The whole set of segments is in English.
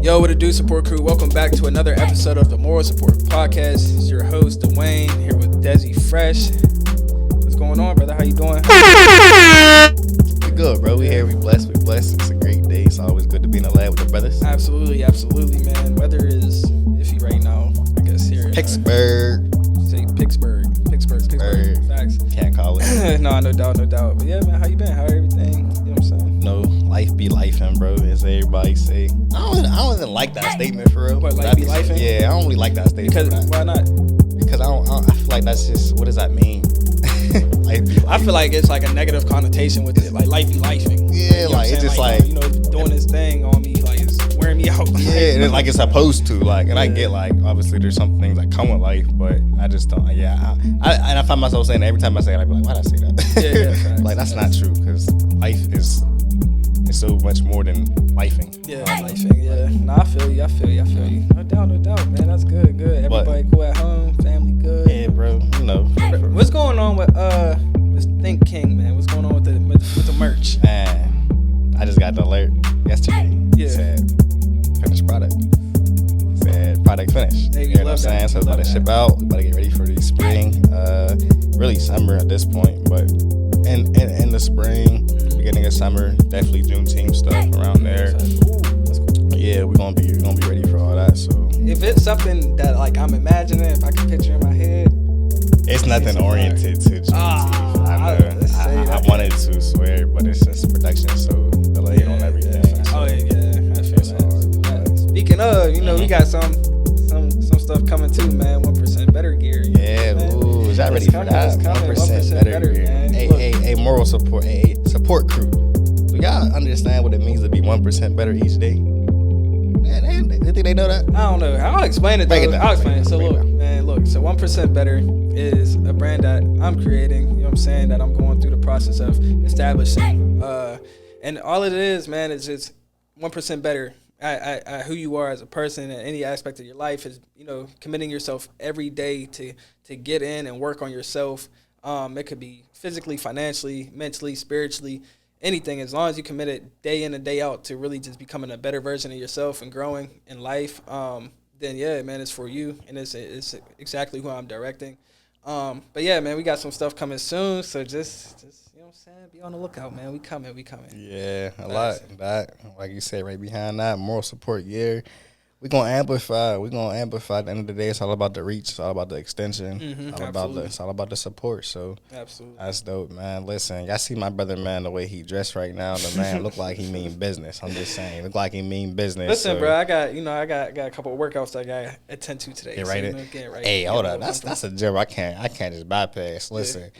Yo, what it do, support crew? Welcome back to another episode of the Moral Support Podcast. It's your host, Duane, here with Desi Fresh. What's going on, brother? How you doing? We good, bro. We here. We blessed. It's a great day. It's always good to be in the lab with the brothers. Absolutely, man. Weather is iffy right now, I guess, here. Pittsburgh. Say Pittsburgh. Facts. Can't call it. No, no doubt. But yeah, man, how you been? How everything? You know what I'm saying? No, life be lifing, bro, as everybody say. I don't even like that statement for real. What, life be lifing? Yeah, I don't really like that statement. Because, why not? Because I feel like that's just, what does that mean? Life be lifing. I feel like it's like a negative connotation with it. Like, life be lifing. Yeah, you know like, it's just like, doing this thing on me, like, it's wearing me out. Yeah, and it's like it's supposed to, like, and I get, like, obviously there's some things that come with life, but I just don't, and I find myself saying every time I say it, I be like, why'd I say that? Facts, like, that's not true, because life is so much more than lifing. Yeah, lifing, yeah. No, I feel you. No doubt, man. That's good. Everybody cool at home, family good. Yeah, bro, you know. What's going on with Think King, man? What's going on with the merch? Man, I just got the alert yesterday. Yeah. Said finished product. Said product finished. Hey, you know what I'm saying? So it's about to ship out. We about to get ready for the spring. Really summer at this point, but in the spring, beginning of summer, definitely Juneteenth stuff around there. That's cool. Yeah, we're gonna be ready for all that. So if it's something that like I'm imagining, if I can picture in my head, it's nothing oriented to Juneteenth. I wanted to swear, but it's just production, so delayed on everything. Yeah. So. Oh yeah, I feel that. Speaking of, we got some stuff coming too, man. 1% better gear. Yeah, ooh, is that ready for that? 1% better gear. Man. Hey, moral support, support crew. Do y'all understand what it means to be 1% better each day? Man, they think they know that? I don't know. I'll explain it though. I'll explain it. So look. So 1% better is a brand that I'm creating. You know what I'm saying? That I'm going through the process of establishing. And all it is, man, is just 1% better. I who you are as a person in any aspect of your life is, committing yourself every day to get in and work on yourself. It could be physically, financially, mentally, spiritually, anything. As long as you commit it day in and day out to really just becoming a better version of yourself and growing in life, then yeah, man, it's for you, and it's exactly who I'm directing. But yeah, man, we got some stuff coming soon, so just you know what I'm saying, be on the lookout, man. We coming. Yeah, a lot. That, like you said, right behind that, moral support gear. We're gonna amplify. At the end of the day, it's all about the reach. It's all about the extension. It's all about the support. So absolutely, that's dope, man. Listen, y'all see my brother, man, the way he dressed right now. The man look like he mean business. I'm just saying, look like he mean business. Listen, so. bro, I got a couple of workouts I got to attend to today. Get right. Hey, hold up, that's a gym I can't just bypass. Listen,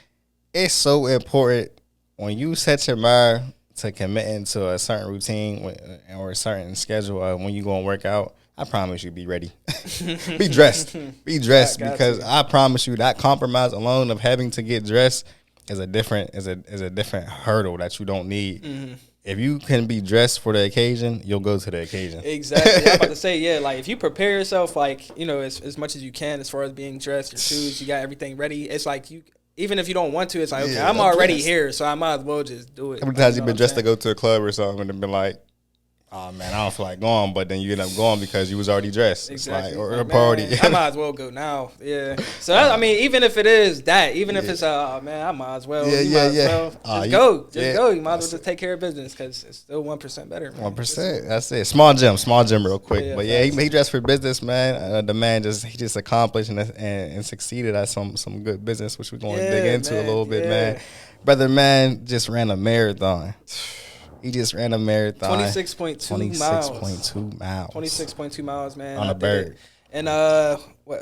it's so important when you set your mind to committing to a certain routine or a certain schedule when you go and work out. I promise you, be ready. Be dressed because I promise you that compromise alone of having to get dressed is a different hurdle that you don't need. Mm-hmm. If you can be dressed for the occasion, you'll go to the occasion. Exactly. I'm about to say, yeah, like if you prepare yourself, like, as much as you can as far as being dressed, your shoes, you got everything ready. It's like even if you don't want to, it's like, okay, I'm already here, so I might as well just do it. How many times you been dressed to go to a club or something and been like, oh man, I don't feel like going, but then you end up going because you was already dressed. Exactly. Or a party. I might as well go now. Yeah. So even if it is that, even if it's I might as well. Just go. You might as well just take care of business because it's still 1% better. 1%. That's it. Small gym, real quick. But yeah, he dressed for business, man. The man just accomplished and succeeded at some good business, which we're going to dig into a little bit, man. Brother, man, just ran a marathon. He just ran a marathon. 26.2 miles. 26.2 miles, man. On a bird. And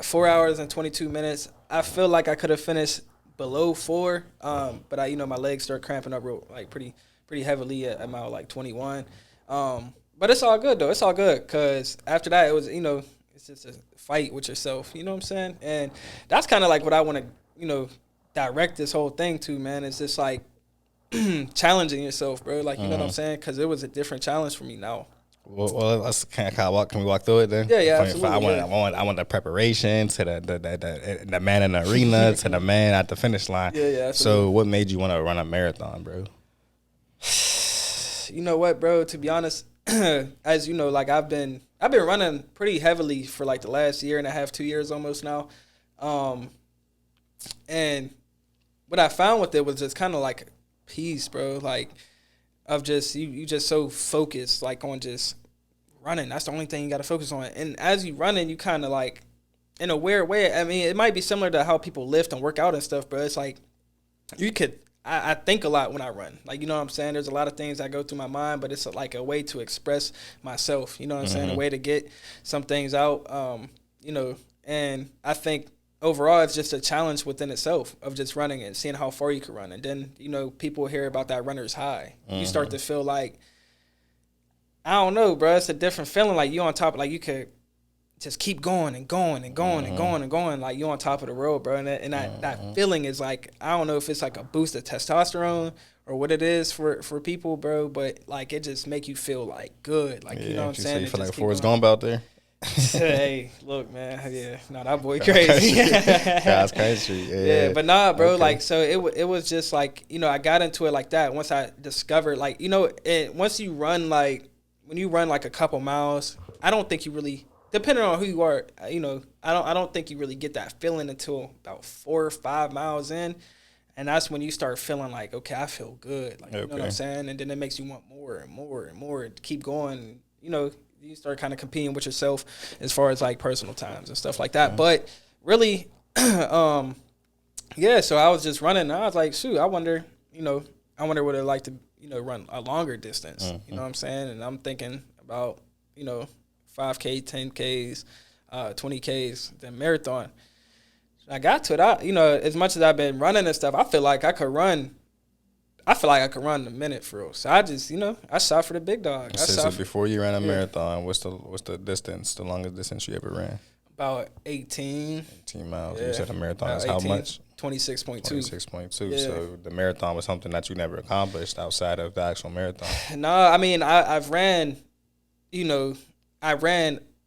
4 hours and 22 minutes. I feel like I could have finished below 4, but my legs start cramping up pretty heavily at mile 21. But it's all good though. It's all good because after that it was it's just a fight with yourself. You know what I'm saying? And that's kind of like what I want to direct this whole thing to, man. It's just like challenging yourself, bro. Like, you know what I'm saying? Because it was a different challenge for me now. Well, let's can we walk through it then? Yeah, absolutely. I want the preparation to the man in the arena to the man at the finish line. Yeah, absolutely. So, what made you want to run a marathon, bro? You know what, bro? To be honest, as you know, like I've been I've been running pretty heavily for like the last year and a half, 2 years almost now. And what I found with it was just kind of like peace, bro. Like of just you just so focused like on just running. That's the only thing you got to focus on. And as you running, you kind of like in a weird way. I mean, it might be similar to how people lift and work out and stuff, but it's like you could. I think a lot when I run. Like, you know what I'm saying? There's a lot of things that go through my mind, but it's like a way to express myself. You know what I'm saying? A way to get some things out. You know, and I think overall it's just a challenge within itself of just running and seeing how far you can run. And then, you know, people hear about that runner's high. You start to feel like, I don't know, bro. It's a different feeling. Like you on top, like you could just keep going and going and going and going and going. Like you on top of the world, bro. And that feeling is like, I don't know if it's like a boost of testosterone or what it is for people, bro. But like it just make you feel like good. Like, you know what I'm saying? You feel like Forrest Gump out there? Hey, look, man. Yeah, no, that boy crazy. That's crazy. Yeah, but nah, bro. Okay. Like, so it was just like, you know, I got into it like that once I discovered, like, you know, once you run, like, when you run like a couple miles, I don't think you really, depending on who you are, you know, I don't think you really get that feeling until about 4 or 5 miles in, and that's when you start feeling like, okay, I feel good, like, you know what I'm saying, and then it makes you want more and more and more to keep going. You know, you start kind of competing with yourself as far as like personal times and stuff like that. But really, yeah. So I was just running, and I was like, shoot, I wonder what it'd like to, you know, run a longer distance. You know what I'm saying? And I'm thinking about, you know, 5K, 10Ks, 20Ks, then marathon. I got to it. You know, as much as I've been running and stuff, I feel like I could run a minute for real. So I just, you know, I shot for the big dog. So before you ran a marathon, what's the distance, the longest distance you ever ran? About 18 miles. Yeah. You said a marathon is how much? 26.2. 26.2. Yeah. So the marathon was something that you never accomplished outside of the actual marathon. No, I mean, I've ran, you know,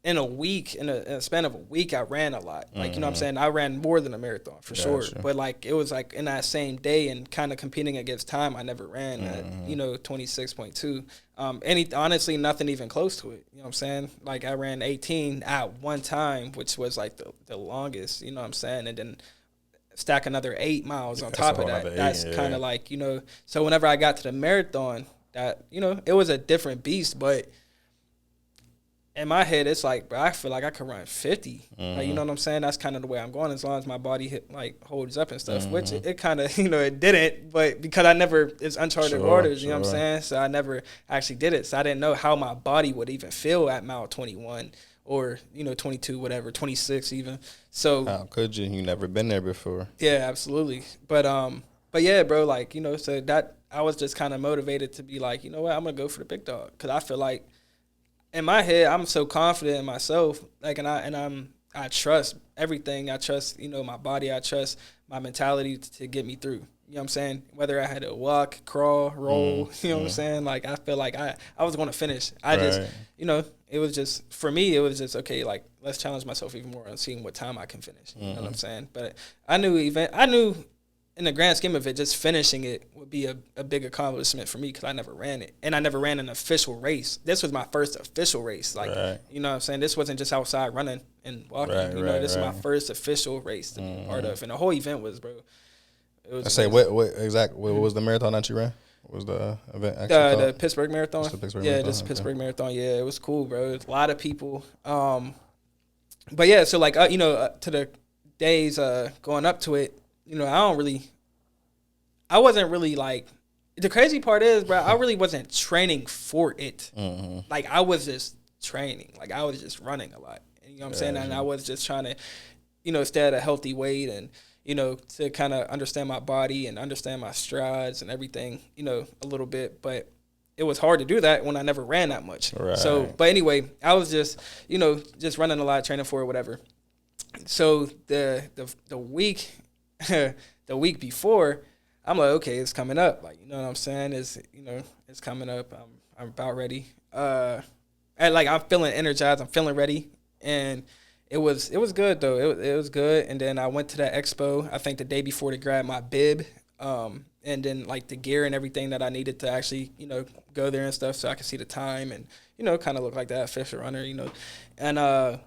in a week, in a span of a week, I ran a lot. Like, you know what I'm saying? I ran more than a marathon for sure. But like, it was like in that same day and kind of competing against time, I never ran at, you know, 26.2. Honestly, nothing even close to it. You know what I'm saying? Like I ran 18 at one time, which was like the longest, you know what I'm saying? And then stack another 8 miles on top of that. That's kind of like, you know, so whenever I got to the marathon, that, you know, it was a different beast, but in my head, it's like, bro, I feel like I could run 50. Like, you know what I'm saying? That's kind of the way I'm going, as long as my body holds up and stuff, which it kind of, you know, it didn't, but because it's uncharted waters, you know what I'm saying? So I never actually did it. So I didn't know how my body would even feel at mile 21 or, you know, 22, whatever, 26 even. So how could you? You never been there before. Yeah, absolutely. But yeah, bro, like, you know, so that I was just kind of motivated to be like, you know what, I'm going to go for the big dog. Because I feel like in my head, I'm so confident in myself, like, I trust everything. I trust, you know, my body. I trust my mentality to get me through. You know what I'm saying? Whether I had to walk, crawl, roll, you know what I'm saying? Like, I feel like I was going to finish. Just, you know, it was just, for me, it was just, okay, like, let's challenge myself even more on seeing what time I can finish. You know what I'm saying? But I knew in the grand scheme of it, just finishing it would be a big accomplishment for me because I never ran it. And I never ran an official race. This was my first official race. Like, you know what I'm saying? This wasn't just outside running and walking. This is my first official race to be part of. And the whole event was, bro. What was the marathon that you ran? What was the event actually the Pittsburgh Marathon. Just the Pittsburgh Marathon. Just the Pittsburgh Marathon. Yeah, it was cool, bro. A lot of people. But yeah, so like, you know, to the days going up to it, you know, I wasn't really like, the crazy part is, bro, I really wasn't training for it. Like, I was just training. Like, I was just running a lot. You know what I'm saying? And I was just trying to, you know, stay at a healthy weight and, you know, to kind of understand my body and understand my strides and everything, you know, a little bit. But it was hard to do that when I never ran that much. So, but anyway, I was just, you know, just running a lot, training for it, whatever. So the week... the week before, I'm like, okay, it's coming up. Like, you know what I'm saying? It's coming up. I'm about ready. And like, I'm feeling energized. I'm feeling ready. And it was good though. It was good. And then I went to that expo, I think the day before, to grab my bib. And then like the gear and everything that I needed to actually, go there and stuff so I could see the time and, kind of look like that official runner, And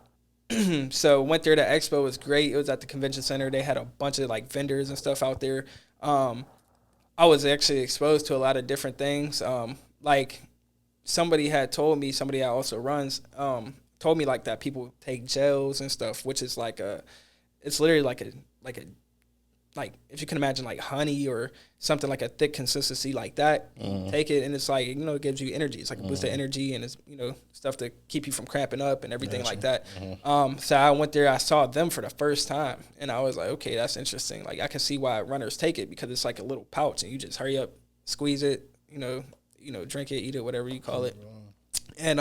so went there. The expo was great. It was at the convention center. They had a bunch of like vendors and stuff out there. I was actually exposed to a lot of different things. Like somebody that also runs, told me like that people take gels and stuff, which is it's literally like if you can imagine like honey or something like a thick consistency like that. Take it and it's like, it gives you energy. It's like a boost of energy and it's, stuff to keep you from cramping up and everything like that. So I went there, I saw them for the first time and I was like, okay, that's interesting. Like I can see why runners take it because it's like a little pouch and you just hurry up, squeeze it, drink it, eat it, whatever you call it. And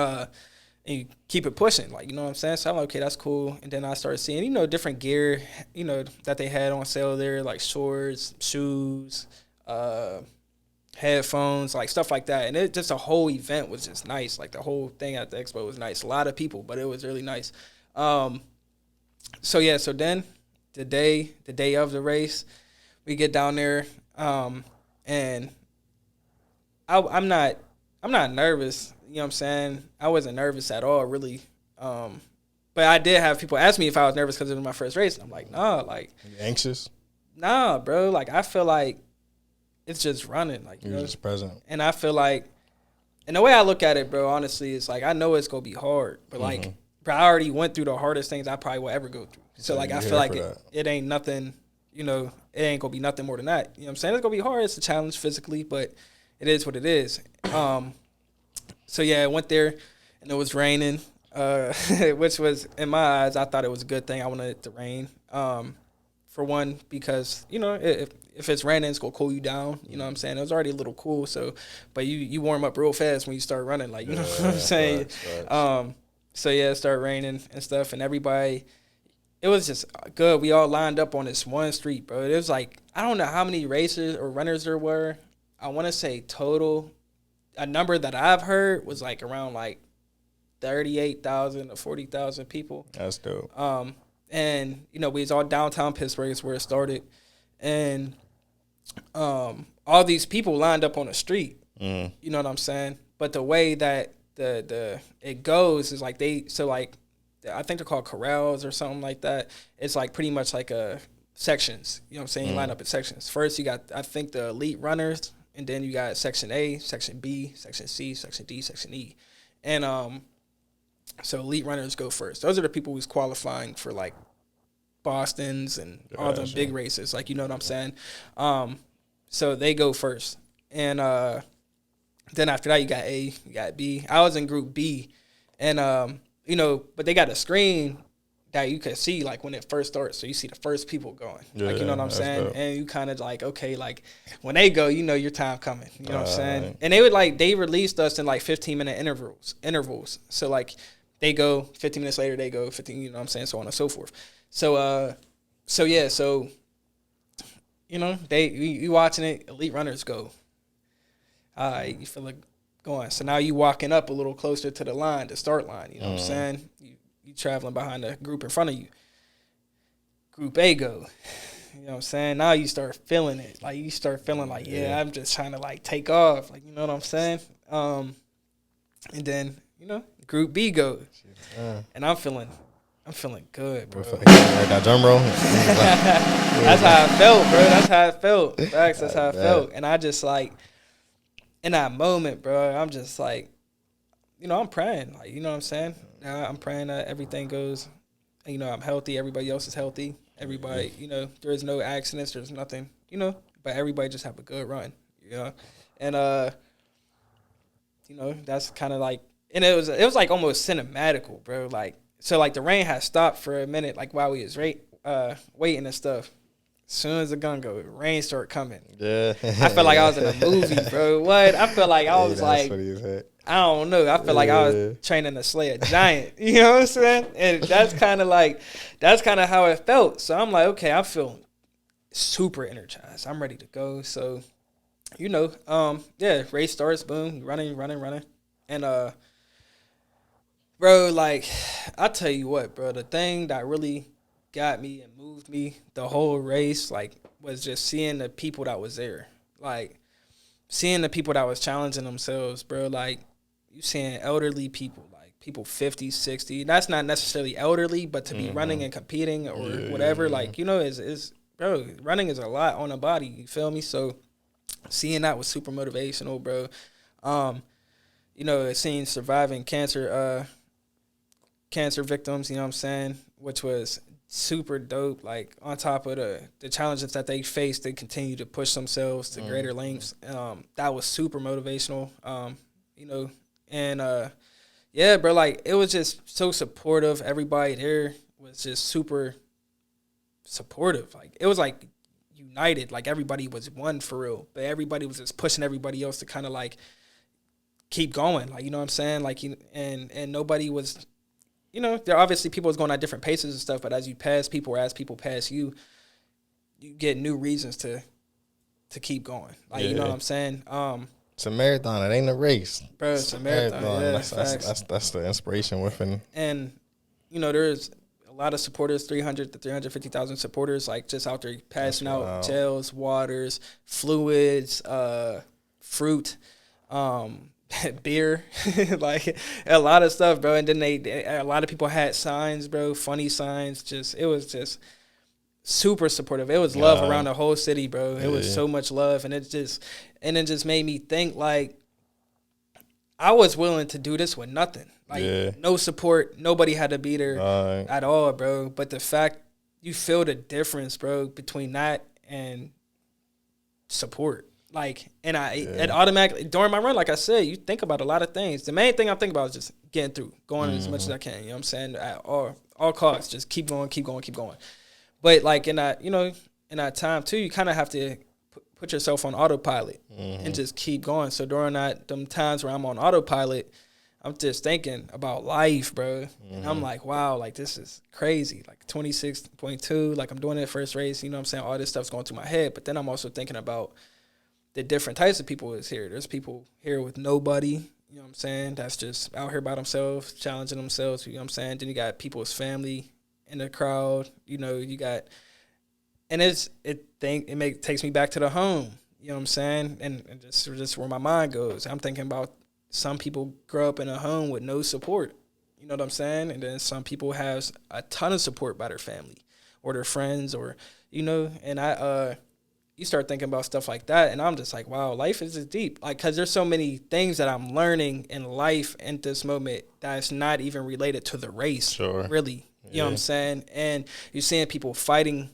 you keep it pushing, like, you know what I'm saying? So I'm like, okay, that's cool. And then I started seeing, different gear, that they had on sale there, like shorts, shoes, headphones, like stuff like that. And it just, the whole event was just nice. Like the whole thing at the expo was nice. A lot of people, but it was really nice. So then the day of the race, we get down there, and I'm not nervous. You know what I'm saying? I wasn't nervous at all, really. But I did have people ask me if I was nervous because it was my first race. And I'm like, nah, like. You anxious? Nah, bro. Like, I feel like it's just running. Like, you're just present. And I feel like, and the way I look at it, bro, honestly, it's like, I know it's going to be hard. But, like, bro, I already went through the hardest things I probably will ever go through. So, like, I feel like it ain't nothing, it ain't going to be nothing more than that. You know what I'm saying? It's going to be hard. It's a challenge physically, but it is what it is. So, yeah, I went there, and it was raining, which was, in my eyes, I thought it was a good thing. I wanted it to rain, for one, because, if it's raining, it's going to cool you down. You know what I'm saying? It was already a little cool, so, but you warm up real fast when you start running, like, you know what I'm saying? Right. So, yeah, it started raining and stuff, and everybody, it was just good. We all lined up on this one street, bro. It was like, I don't know how many racers or runners there were. I want to say total, a number that I've heard was like around like 38,000 to 40,000 people. That's dope. And we was all downtown Pittsburgh is where it started, and all these people lined up on the street. You know what I'm saying? But the way that it goes is like I think they're called corrals or something like that. It's like pretty much like sections. You know what I'm saying? You line up in sections. First you got, I think, the elite runners. And then you got Section A, Section B, Section C, Section D, Section E. And so elite runners go first. Those are the people who's qualifying for, like, Bostons and all them big races. Like, you know what I'm saying? So they go first. And then after that, you got A, you got B. I was in Group B. And, but they got a screen that you could see, like, when it first starts. So you see the first people going. Yeah, like, you know what I'm saying? Dope. And you kind of like, okay, like, when they go, your time coming. You know what I'm saying? Right. And they released us in, like, 15-minute intervals. So, like, they go, 15 minutes later, they go, 15, you know what I'm saying? So on and so forth. So, you watching it, elite runners go. All right, you feel like going. So now you walking up a little closer to the line, the start line. You know what I'm saying? You traveling behind the group in front of you. Group A go. You know what I'm saying? Now you start feeling it. Like, you start feeling like, I'm just trying to, like, take off. Like, you know what I'm saying? And then, Group B goes. And I'm feeling good, bro. That drum roll. That's how I felt, bro. That's how I felt. Facts, that's how I felt. And I just, like, in that moment, bro, I'm just like, I'm praying. Like, you know what I'm saying? I'm praying that everything goes, I'm healthy. Everybody else is healthy. Everybody, there is no accidents. There's nothing, but everybody just have a good run, And, that's kind of like, and it was like almost cinematical, bro. Like, so like the rain had stopped for a minute, like while we was waiting and stuff. As soon as the gun go, rain start coming. Yeah. I felt like I was in a movie, bro. What? I felt like I was like, I don't know. I feel like I was training to slay a giant. You know what I'm saying? And that's kind of how it felt. So I'm like, okay, I feel super energized. I'm ready to go. So, race starts, boom, running. And, bro, like, I'll tell you what, bro, the thing that really got me and moved me the whole race, like, was just seeing the people that was there. Like, seeing the people that was challenging themselves, bro. Like, you seeing elderly people, like people 50, 60. That's not necessarily elderly, but to be running and competing or whatever, like, you know, is bro, running is a lot on the body. You feel me? So seeing that was super motivational, bro. You know, seeing surviving cancer victims, you know what I'm saying, which was super dope. Like, on top of the challenges that they faced, they continue to push themselves to greater lengths. That was super motivational. You know, and yeah, bro, like, it was just so supportive. Everybody there was just super supportive. Like, it was like united. Like, everybody was one for real, but everybody was just pushing everybody else to kind of like keep going. Like, you know what I'm saying? Like, and nobody was, you know, there obviously people was going at different paces and stuff, but as you pass people or as people pass you, you get new reasons to keep going. Like, you know what I'm saying? It's a marathon. It ain't a race. Bro, it's a marathon. Yeah, that's the inspiration within. And, you know, there's a lot of supporters, 300 to 350,000 supporters, like, just out there passing out gels, waters, fluids, fruit, beer, like, a lot of stuff, bro. And then a lot of people had signs, bro, funny signs. Just, it was just super supportive. It was love around the whole city, bro. It was so much love, and it just made me think, like, I was willing to do this with nothing, like, no support, nobody had to be there at all, bro. But the fact you feel the difference, bro, between that and support. Like, and it automatically, during my run, like I said, you think about a lot of things. The main thing I'm thinking about is just getting through, going as much as I can, you know what I'm saying? At all costs, just keep going. But, like, in that, you know, in that time, too, you kind of have to put yourself on autopilot and just keep going. So during them times where I'm on autopilot, I'm just thinking about life, bro. And I'm like, wow, like, this is crazy. Like, 26.2, like, I'm doing that first race, you know what I'm saying? All this stuff's going through my head. But then I'm also thinking about the different types of people is here. There's people here with nobody, you know what I'm saying, that's just out here by themselves, challenging themselves, you know what I'm saying? Then you got people's family in the crowd, you know, you got, and it takes me back to the home, you know what I'm saying? And just where my mind goes. I'm thinking about some people grow up in a home with no support, you know what I'm saying? And then some people have a ton of support by their family or their friends, or, you know, and you start thinking about stuff like that, and I'm just like, wow, life is just deep. Like, because there's so many things that I'm learning in life in this moment that's not even related to the race, really. You know what I'm saying? And you're seeing people fighting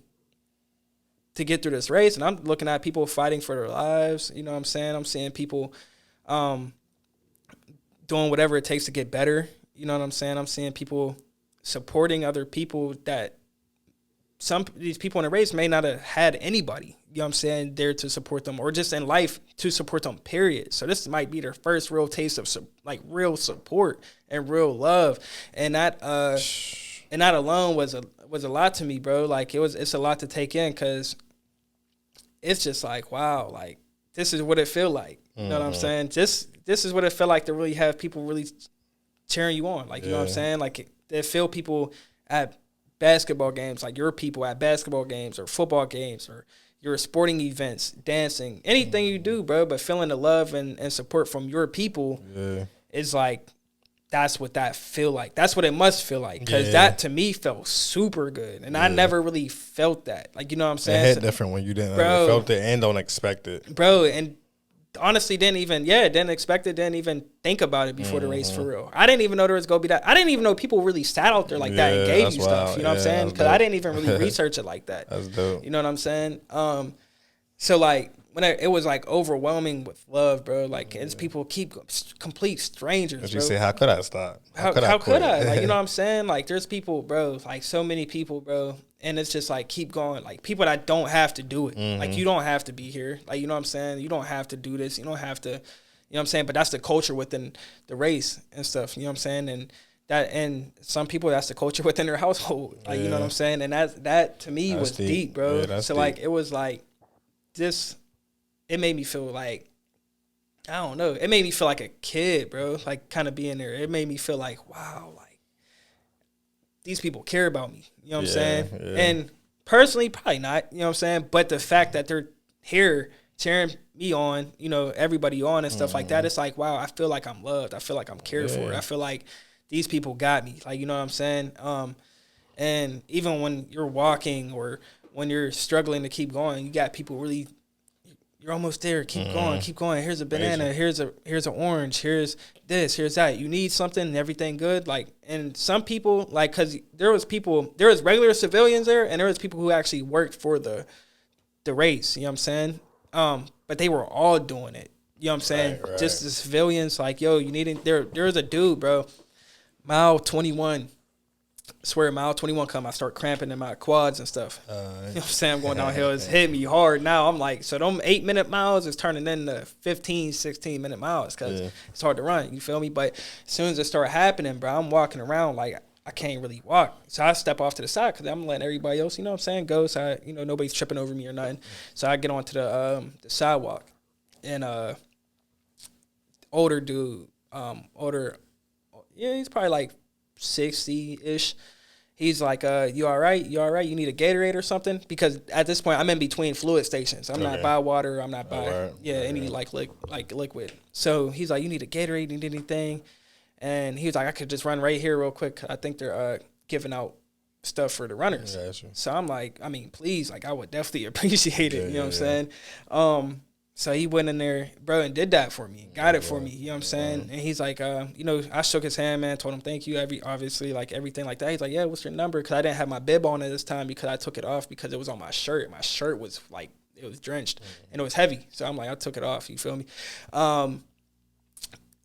to get through this race, and I'm looking at people fighting for their lives. You know what I'm saying? I'm seeing people doing whatever it takes to get better. You know what I'm saying? I'm seeing people supporting other people that some of these people in the race may not have had anybody, you know what I'm saying, there to support them, or just in life to support them, period. So this might be their first real taste of, like, real support and real love. And that alone was a lot to me, bro. Like, it's a lot to take in, because it's just like, wow, like, this is what it feel like. You know what I'm saying? This is what it felt like to really have people really cheering you on. Like, you know what I'm saying? Like, they feel people at basketball games, like your people at basketball games or football games or your sporting events, dancing, anything you do, bro, but feeling the love and support from your people is like, that's what that feel like. That's what it must feel like, because that to me felt super good, and I never really felt that. Like, you know what I'm saying? It hit different when you didn't felt it and don't expect it, bro. And honestly, didn't expect it, didn't even think about it before the race, for real. I didn't even know there was going to be that. I didn't even know people really sat out there like that and gave you stuff, you know what I'm saying? Because I didn't even really research it like that. That's dope. You know what I'm saying? So, like, it was, like, overwhelming with love, bro. Like, it's people complete strangers, But bro. you say, how could I stop? How could I? Like, you know what I'm saying? Like, there's people, bro, like, so many people, bro. And it's just like, keep going. Like, people that don't have to do it. Like, you don't have to be here. Like, you know what I'm saying? You don't have to do this. You don't have to, you know what I'm saying? But that's the culture within the race and stuff. You know what I'm saying? And some people, that's the culture within their household. Like, you know what I'm saying? And that to me was deep, bro. Yeah, so, like, it was like this, it made me feel like, I don't know. It made me feel like a kid, bro. Like, kind of being there. It made me feel like, wow, like, these people care about me. You know what I'm saying? Yeah. And personally, probably not. You know what I'm saying? But the fact that they're here cheering me on, you know, everybody on and stuff like that, it's like, wow, I feel like I'm loved. I feel like I'm cared for. I feel like these people got me. Like, you know what I'm saying? And even when you're walking or when you're struggling to keep going, you got people really, you're almost there. Keep going, keep going. Here's a banana. Here's an orange. Here's this. Here's that. You need something and everything good. Like, and some people, like, because there was regular civilians there, and there was people who actually worked for the race. You know what I'm saying? But they were all doing it. You know what I'm saying? Right. Just the civilians, like, yo, you need it. There's a dude, bro, mile 21. I swear, mile 21 come, I start cramping in my quads and stuff. You know what I'm saying? I'm going downhill. It's hitting me hard now. I'm like, so them 8-minute miles is turning into 15, 16-minute miles because it's hard to run. You feel me? But as soon as it start happening, bro, I'm walking around like I can't really walk. So I step off to the side because I'm letting everybody else, you know what I'm saying, go. So, nobody's tripping over me or nothing. So I get onto the sidewalk. And older dude, he's probably like 60-ish. He's like, you all right? You all right? You need a Gatorade or something? Because at this point, I'm in between fluid stations. I'm not by water. I'm not by, any like liquid. So he's like, you need a Gatorade? You need anything? And he was like, I could just run right here real quick. I think they're giving out stuff for the runners. Gotcha. So I'm like, I mean, please, like, I would definitely appreciate it. You know what I'm saying? So he went in there, bro, and did that for me, got it for me. You know what I'm saying? And he's like, I shook his hand, man, told him thank you, obviously, like, everything like that. He's like, yeah, what's your number? Because I didn't have my bib on at this time because I took it off because it was on my shirt. My shirt was, like, it was drenched, and it was heavy. So I'm like, I took it off, you feel me?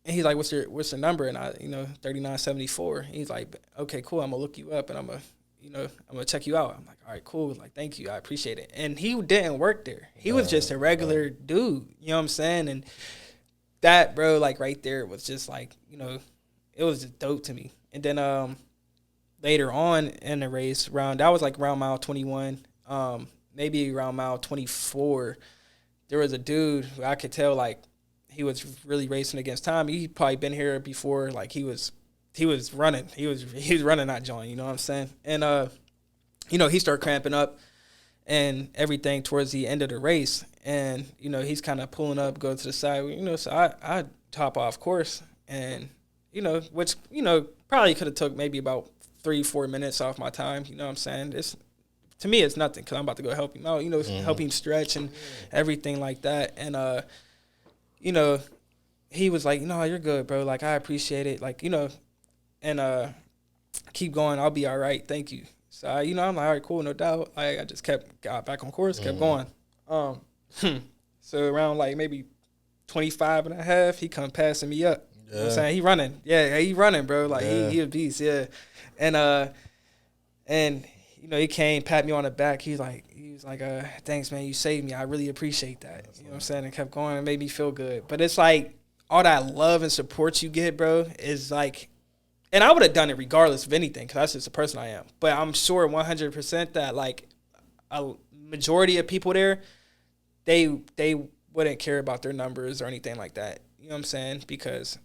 And he's like, what's your number? And I, 3974. He's like, okay, cool, I'm going to look you up, and I'm going to check you out. I'm like, all right, cool. Like, thank you. I appreciate it. And he didn't work there. He was just a regular dude. You know what I'm saying? And that, bro, like, right there was just like, it was just dope to me. And then later on in the race, that was like around mile 21, maybe around mile 24, there was a dude who I could tell, like, he was really racing against time. He probably been here before. Like, he was running. He was running that joint, you know what I'm saying? And, he started cramping up and everything towards the end of the race. And, he's kind of pulling up, going to the side, so I top off course. And, which, probably could have took maybe about 3-4 minutes off my time, you know what I'm saying? To me, it's nothing because I'm about to go help him out, help him stretch and everything like that. And, he was like, no, you're good, bro. Like, I appreciate it. Like, and keep going. I'll be all right. Thank you. So, I'm like, all right, cool, no doubt. I just got back on course, kept going. So around like maybe 25 and a half, he come passing me up. You know what I'm saying? He running. Yeah, he running, bro. Like, he a beast, yeah. And he came, pat me on the back. He was like, thanks, man, you saved me. I really appreciate that. You know what I'm saying? And kept going and made me feel good. But it's like all that love and support you get, bro, is like, and I would have done it regardless of anything because that's just the person I am. But I'm sure 100% that, like, a majority of people there, they wouldn't care about their numbers or anything like that. You know what I'm saying? Because,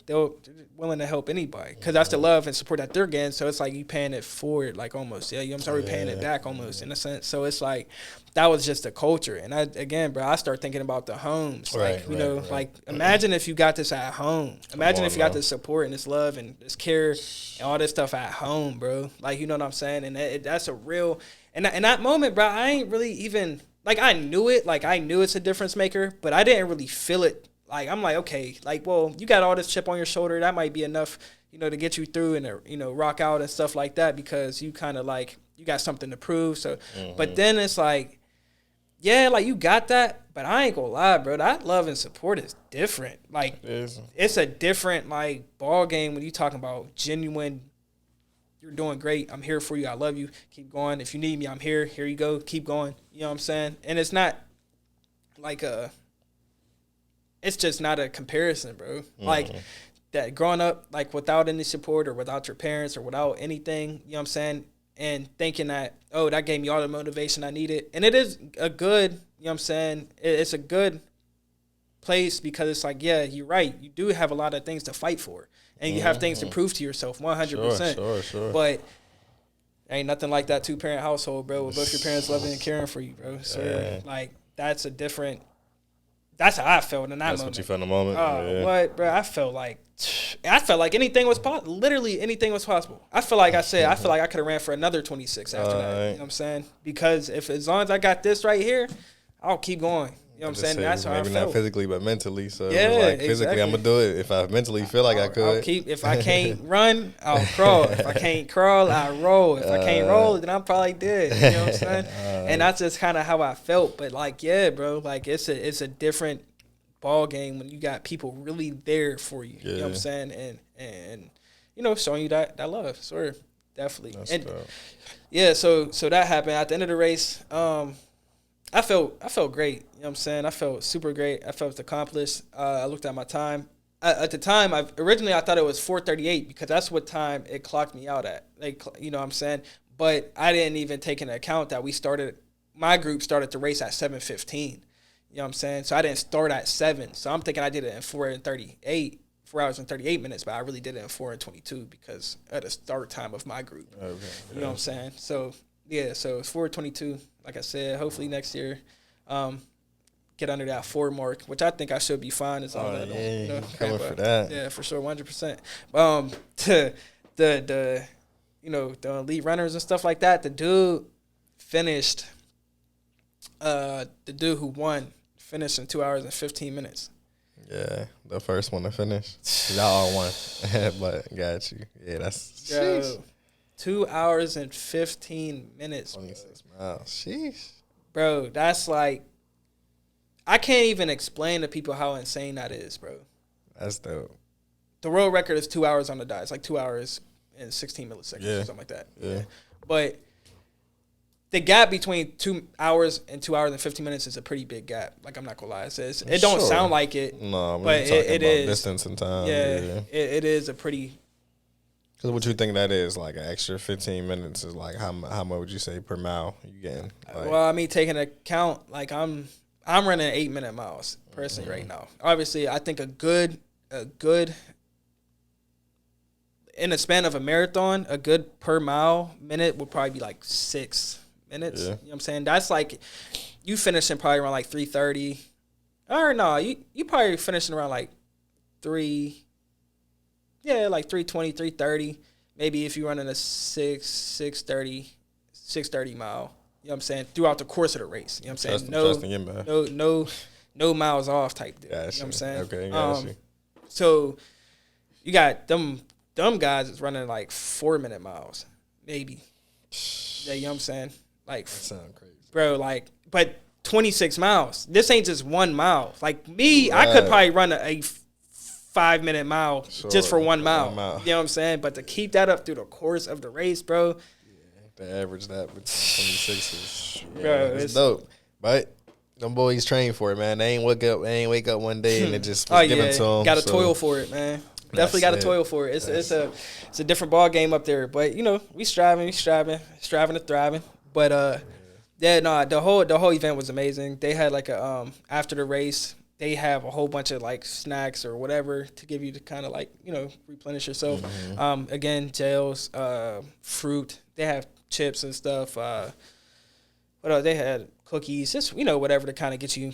they're willing to help anybody because that's the love and support that they're getting. So it's like you paying it forward, like, almost. Yeah, I'm sorry, paying it back almost in a sense. So it's like that was just the culture. And I start thinking about the homes. Like, like, imagine if you got this at home. Imagine if you got this support and this love and this care and all this stuff at home, bro. Like, you know what I'm saying? And that's a real – and in that moment, bro, I ain't really even – like, I knew it. Like, I knew it's a difference maker, but I didn't really feel it. Like, I'm like, okay, like, well, you got all this chip on your shoulder. That might be enough, to get you through and, rock out and stuff like that because you kind of, like, you got something to prove. So, but then it's like, yeah, like, you got that, but I ain't gonna lie, bro. That love and support is different. Like, it's a different, like, ball game when you talking about genuine, you're doing great. I'm here for you. I love you. Keep going. If you need me, I'm here. Here you go. Keep going. You know what I'm saying? And it's not like it's just not a comparison, bro. Like, that growing up, like, without any support or without your parents or without anything, you know what I'm saying, and thinking that, oh, that gave me all the motivation I needed. And it is a good, you know what I'm saying, it's a good place because it's like, yeah, you're right. You do have a lot of things to fight for, and you have things to prove to yourself, 100%. Sure. But ain't nothing like that 2-parent household, bro, with both your parents loving and caring for you, bro. So like that's a different. That's how I felt in that moment. That's what you felt in the moment. What, bro? I felt like anything was possible. Literally anything was possible. I feel like I feel like I could have ran for another 26 after that. You know what I'm saying? Because as long as I got this right here, I'll keep going. You know what I'm saying? That's how I felt. Maybe not physically, but mentally. So yeah, like physically, I'm gonna do it. If I mentally feel like I could, if I can't run, I'll crawl. If I can't crawl, I roll. If I can't roll, then I'm probably dead. You know what I'm saying? And that's just kind of how I felt. But like, yeah, bro, like it's a different ball game when you got people really there for you. You know what I'm saying? And showing you that love. Sure, definitely. That's and dope. yeah, so that happened at the end of the race. I felt great. You know what I'm saying? I felt super great. I felt accomplished. I looked at my time. At the time, originally I thought it was 4:38 because that's what time it clocked me out at. Like, you know what I'm saying? But I didn't even take into account that my group started the race at 7:15. You know what I'm saying? So I didn't start at 7. So I'm thinking I did it in 4 hours and 38 minutes, but I really did it in 4 and 22 because at the start time of my group. Okay. You know what I'm saying? So yeah, so it's 4:22. Like I said, hopefully next year, get under that 4 mark, which I think I should be fine as long as I don't. Coming for that. Yeah, for sure, 100%. To the elite runners and stuff like that, the dude finished. The dude who won finished in 2 hours and 15 minutes. Yeah, the first one to finish. Y'all all won, but got you. Yeah, that's. Yo, 2 hours and 15 minutes. 26 miles. Sheesh. Bro, that's like, I can't even explain to people how insane that is, bro. That's dope. The world record is 2 hours on the dot. It's like 2 hours and 16 milliseconds or something like that. Yeah. But the gap between 2 hours and 2 hours and 15 minutes is a pretty big gap. Like, I'm not going to lie. It don't sound like it. No, but it is. Distance and time. Yeah. It is a pretty. Because what you think that is, like an extra 15 minutes is like how much would you say per mile you getting? Like, well, I mean, taking account, like I'm running 8-minute miles personally right now. Obviously, I think a good in the span of a marathon, a good per mile minute would probably be like 6 minutes. Yeah. You know what I'm saying? That's like you finishing probably around like 3:30. Or no, you probably finishing around like 3. Yeah, like 3:20, 3:30. Maybe if you're running a 6:30 mile. You know what I'm saying? Throughout the course of the race. You know what I'm saying? No miles off type deal. Gotcha. You know what I'm saying? Okay, gotcha. So you got them guys that's running like 4-minute miles. Maybe. Yeah, you know what I'm saying? Like, that sounds crazy. Bro, like, but 26 miles. This ain't just 1 mile. Like me, right. I could probably run a 5-minute mile just for 1 mile. You know what I'm saying? But to keep that up through the course of the race, bro. Yeah, to average that between 26 is bro, it's dope. But them boys train for it, man. They ain't wake up one day and it just was given to them. Got to toil for it, man. Definitely got to toil for it. It's a different ball game up there. But we striving to thriving. But the whole event was amazing. They had like a after the race. They have a whole bunch of like snacks or whatever to give you to kind of like, replenish yourself. Mm-hmm. Again, gels, fruit. They have chips and stuff. What else? They had cookies, just, whatever to kind of get you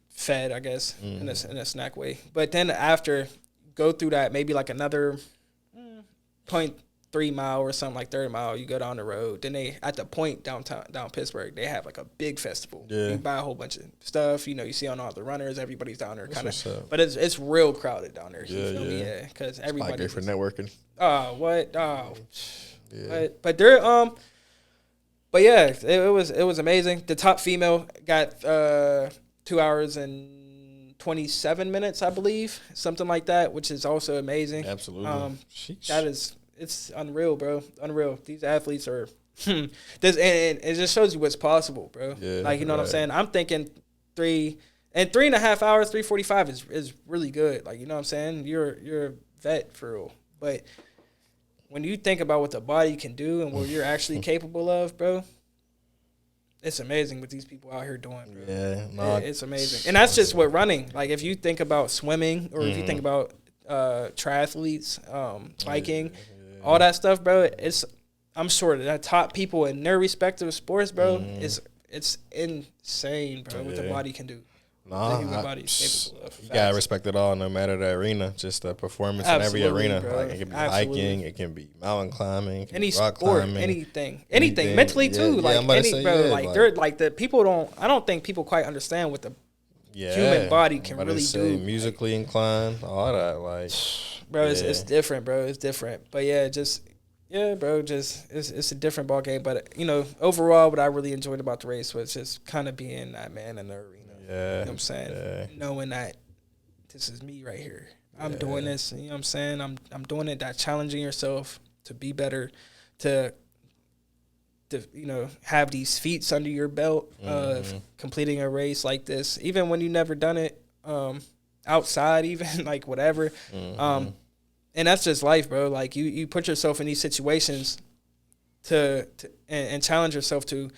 fed, I guess, in a snack way. But then after, go through that, maybe like another 0.3 mile or something, like 30 mile, you go down the road. Then they, at the point down Pittsburgh, they have like a big festival. Yeah. You buy a whole bunch of stuff. You see on all the runners, everybody's down there kind of. But it's real crowded down there. You feel me? Yeah, because everybody. Great for networking. Oh, what? Oh, yeah. But they're But yeah, it was amazing. The top female got 2 hours and 27 minutes, I believe, something like that, which is also amazing. Absolutely. It's unreal, bro. Unreal. These athletes are and it just shows you what's possible, bro. Yeah, like, what I'm saying? I'm thinking 3.5 hours, 3:45 is really good. Like, you know what I'm saying? You're a vet for real. But when you think about what the body can do and what you're actually capable of, bro, it's amazing what these people out here doing, bro. Yeah, no, it's amazing. And that's just what running. Like, if you think about swimming or if you think about triathletes, biking, all that stuff, bro, I'm sure that top people in their respective sports, bro, it's insane, bro, what the body can do. The human body is capable of. You gotta respect it all, no matter the arena. Just the performance in every arena. Bro. Like, it can be hiking, it can be mountain climbing, it can any be rock sport, climbing, anything, mentally too. Yeah, like they're like the people don't. I don't think people quite understand what the human body can really do. Musically inclined, all that, like, bro, it's different, bro. It's different, but bro, it's a different ball game. But overall, what I really enjoyed about the race was just kind of being that man in the arena. You know what I'm saying? Yeah. Knowing that this is me right here. I'm doing this. You know what I'm saying? I'm doing it. That challenging yourself to be better, to have these feats under your belt of completing a race like this, even when you never done it outside, even like whatever. And that's just life, bro. Like you put yourself in these situations and challenge yourself to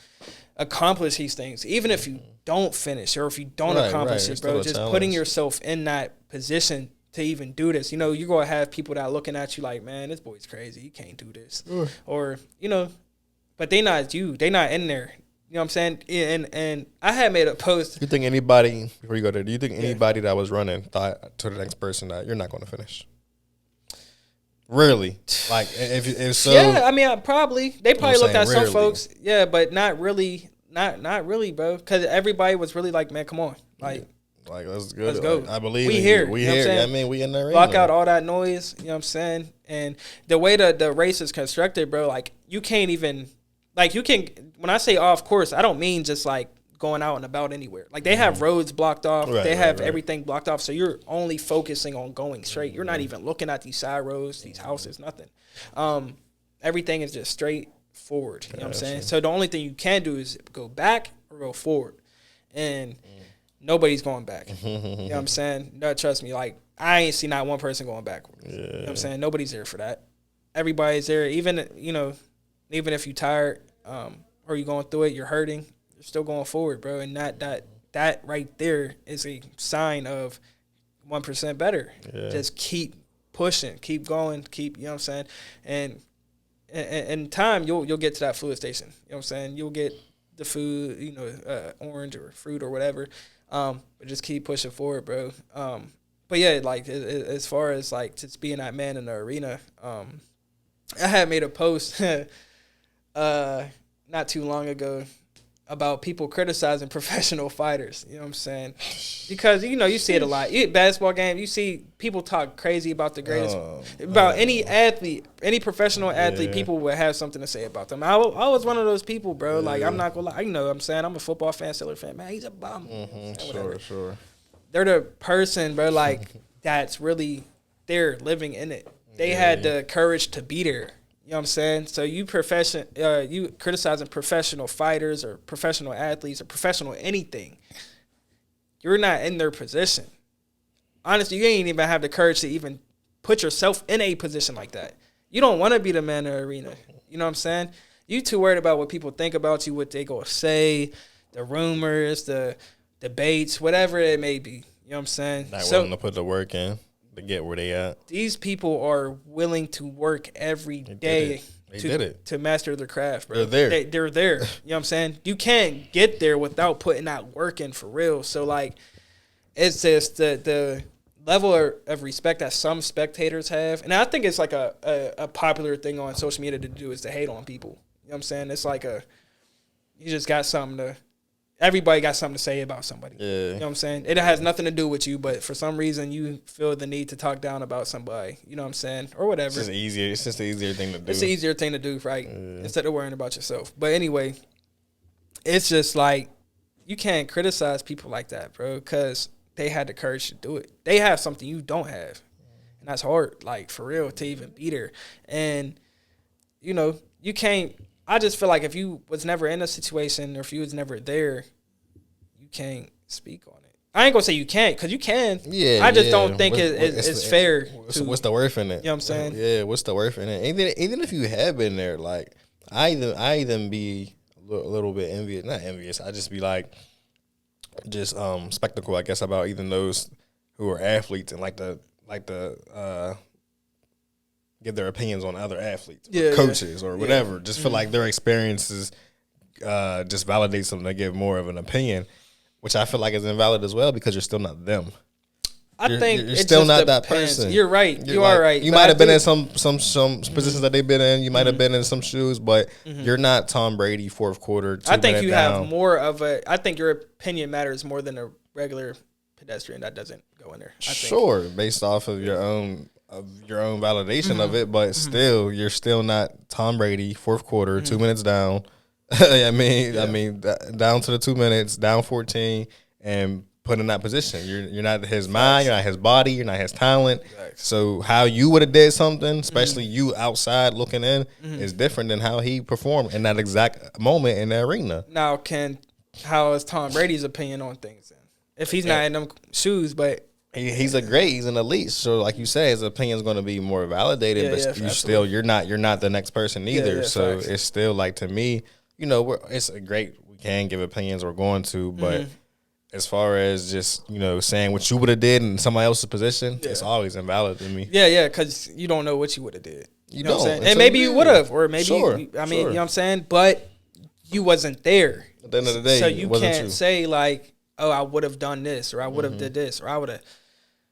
accomplish these things, even if you don't finish or if you don't accomplish it, bro. Just putting yourself in that position to even do this. You're going to have people that are looking at you like, man, this boy's crazy. He can't do this. Or, but they not you. They not in there. You know what I'm saying? And I had made a post. You think anybody, before you go there, do you think anybody that was running thought to the next person that you're not going to finish? Really? Like, if so. Yeah, I mean, they probably looked at some folks. Yeah, but not really, not really, bro. Because everybody was really like, man, come on. Like, let's go. Let's go. Like, I believe we here. We here. I mean, we in there. Block out all that noise. You know what I'm saying? And the way the race is constructed, bro, like, you can't even, like, you can, when I say off course, I don't mean just like going out and about anywhere. Like, they have roads blocked off. They have everything blocked off. So you're only focusing on going straight. You're not even looking at these side roads, these houses, nothing. Everything is just straight forward. You know what I'm saying? So the only thing you can do is go back or go forward. And nobody's going back. You know what I'm saying? No, trust me. Like, I ain't seen not one person going backwards. You know what I'm saying? Nobody's there for that. Everybody's there. Even if you're tired or you're going through it, you're hurting, you're still going forward, bro. And that right there is a sign of 1% better. Yeah. Just keep pushing, keep going, keep, you know what I'm saying? And in time, you'll get to that fluid station. You know what I'm saying? You'll get the food, orange or fruit or whatever. But just keep pushing forward, bro. But yeah, like, as far as like just being that man in the arena, I had made a post not too long ago about people criticizing professional fighters. You know what I'm saying? Because, you see it a lot. Basketball game, you see people talk crazy about the greatest, about any athlete, any professional athlete, people would have something to say about them. I was one of those people, bro. Like, I'm not going to lie. You know what I'm saying? I'm a football fan, Steelers fan. Man, he's a bum. Sure. They're the person, bro, like, that's really there living in it. They had the courage to be there. You know what I'm saying? So you criticizing professional fighters or professional athletes or professional anything. You're not in their position. Honestly, you ain't even have the courage to even put yourself in a position like that. You don't want to be the man in the arena. You know what I'm saying? You too worried about what people think about you, what they gonna say, the rumors, the debates, whatever it may be. You know what I'm saying? Not willing to put the work in to get where they at. These people are willing to work every day to master their craft, bro. They're there. They're there. You know what I'm saying? You can't get there without putting that work in for real. So, like, it's just the level of respect that some spectators have. And I think it's like a popular thing on social media to do is to hate on people. You know what I'm saying? It's like you just got something to... Everybody got something to say about somebody. Yeah. You know what I'm saying? It has nothing to do with you, but for some reason you feel the need to talk down about somebody. You know what I'm saying? Or whatever. It's just the easier thing to do. It's the easier thing to do, right? Instead of worrying about yourself. But anyway, it's just like, you can't criticize people like that, bro, because they had the courage to do it. They have something you don't have. And that's hard, like, for real, to even be there. And, you can't... I just feel like if you was never in a situation or if you was never there, you can't speak on it. I ain't gonna say you can't, because you can. Yeah. I just don't think it's fair. What's the worth in it? You know what I'm saying? Yeah. What's the worth in it? Even if you have been there, like, I even be little bit envious. Not envious. I just be like, just spectacle, I guess, about even those who are athletes and like to give their opinions on other athletes, or coaches, or whatever. Just feel like their experiences just validates them to give more of an opinion, which I feel like is invalid as well because you're still not them. I think you're still not that person. You're right. You are right. You might have been in some positions that they've been in. You might have been in some shoes, but you're not Tom Brady, fourth quarter. I think you have more of a. I think your opinion matters more than a regular pedestrian that doesn't go in there. Sure, based off of your own validation of it, but still, you're still not Tom Brady, fourth quarter, 2 minutes down. I mean, down to the 2 minutes, down 14, and put in that position. You're not his mind, you're not his body, you're not his talent. So how you would have did something, especially you outside looking in, is different than how he performed in that exact moment in the arena. Now, how is Tom Brady's opinion on things then? If he's not in them shoes, but he's an elite. So like you say, his opinion is going to be more validated, but you're not the next person either. So it's still like, to me, it's a great, we can give opinions, we're going to, but as far as just, saying what you would have did in somebody else's position, it's always invalid to me. Yeah, because you don't know what you would have did. You know what I'm saying? And maybe you would have, or maybe, you know what I'm saying? But you wasn't there. At the end of the day, so you can't say like, oh, I would have done this, or I would have did this, or I would have.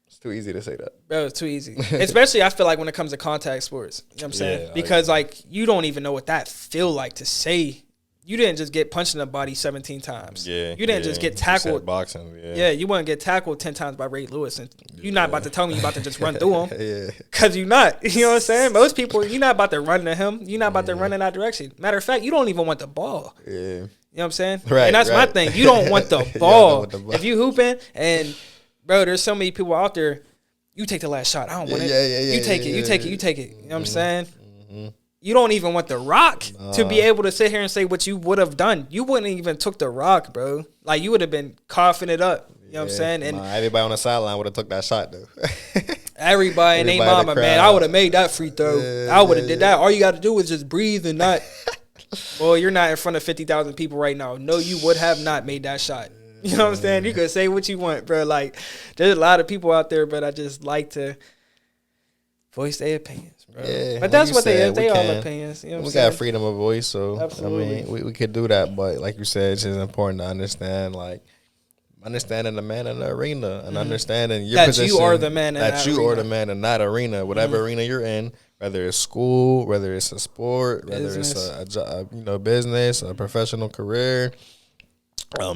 It's too easy to say that. Bro, it's too easy. Especially, I feel like, when it comes to contact sports. You know what I'm saying? Because, like, you don't even know what that feel like to say. You didn't just get punched in the body 17 times. Yeah. You didn't just get tackled. Boxing, you wouldn't get tackled 10 times by Ray Lewis. And you're not about to tell me you're about to just run through him. Because you're not. You know what I'm saying? Most people, you're not about to run to him. You're not about to run in that direction. Matter of fact, you don't even want the ball. Yeah. You know what I'm saying? Right. And that's my thing. You don't want the ball. If you hooping, and, bro, there's so many people out there, you take the last shot. I don't want it. You take it. You take it. You know what I'm saying? You don't even want the rock to be able to sit here and say what you would have done. You wouldn't even took the rock, bro. Like, you would have been coughing it up. You know what I'm saying? And everybody on the sideline would have took that shot, though. everybody and they mama, man, I would have made that free throw. I would have did that. All you got to do is just breathe and not. Well, you're not in front of 50,000 people right now. No, you would have not made that shot. You know what I'm saying? You could say what you want, bro. Like, there's a lot of people out there, but I just like to voice their opinions. Bro. Yeah, but that's what they is. They all opinions. You know what I'm saying? Got freedom of voice, so absolutely. I mean, we could do that. But like you said, it's just important to understand, understanding the man in the arena and understanding your position. That you are the man in that arena. You are the man in that arena, whatever arena you're in, whether it's school, whether it's a sport, whether it's a job, business, a professional career,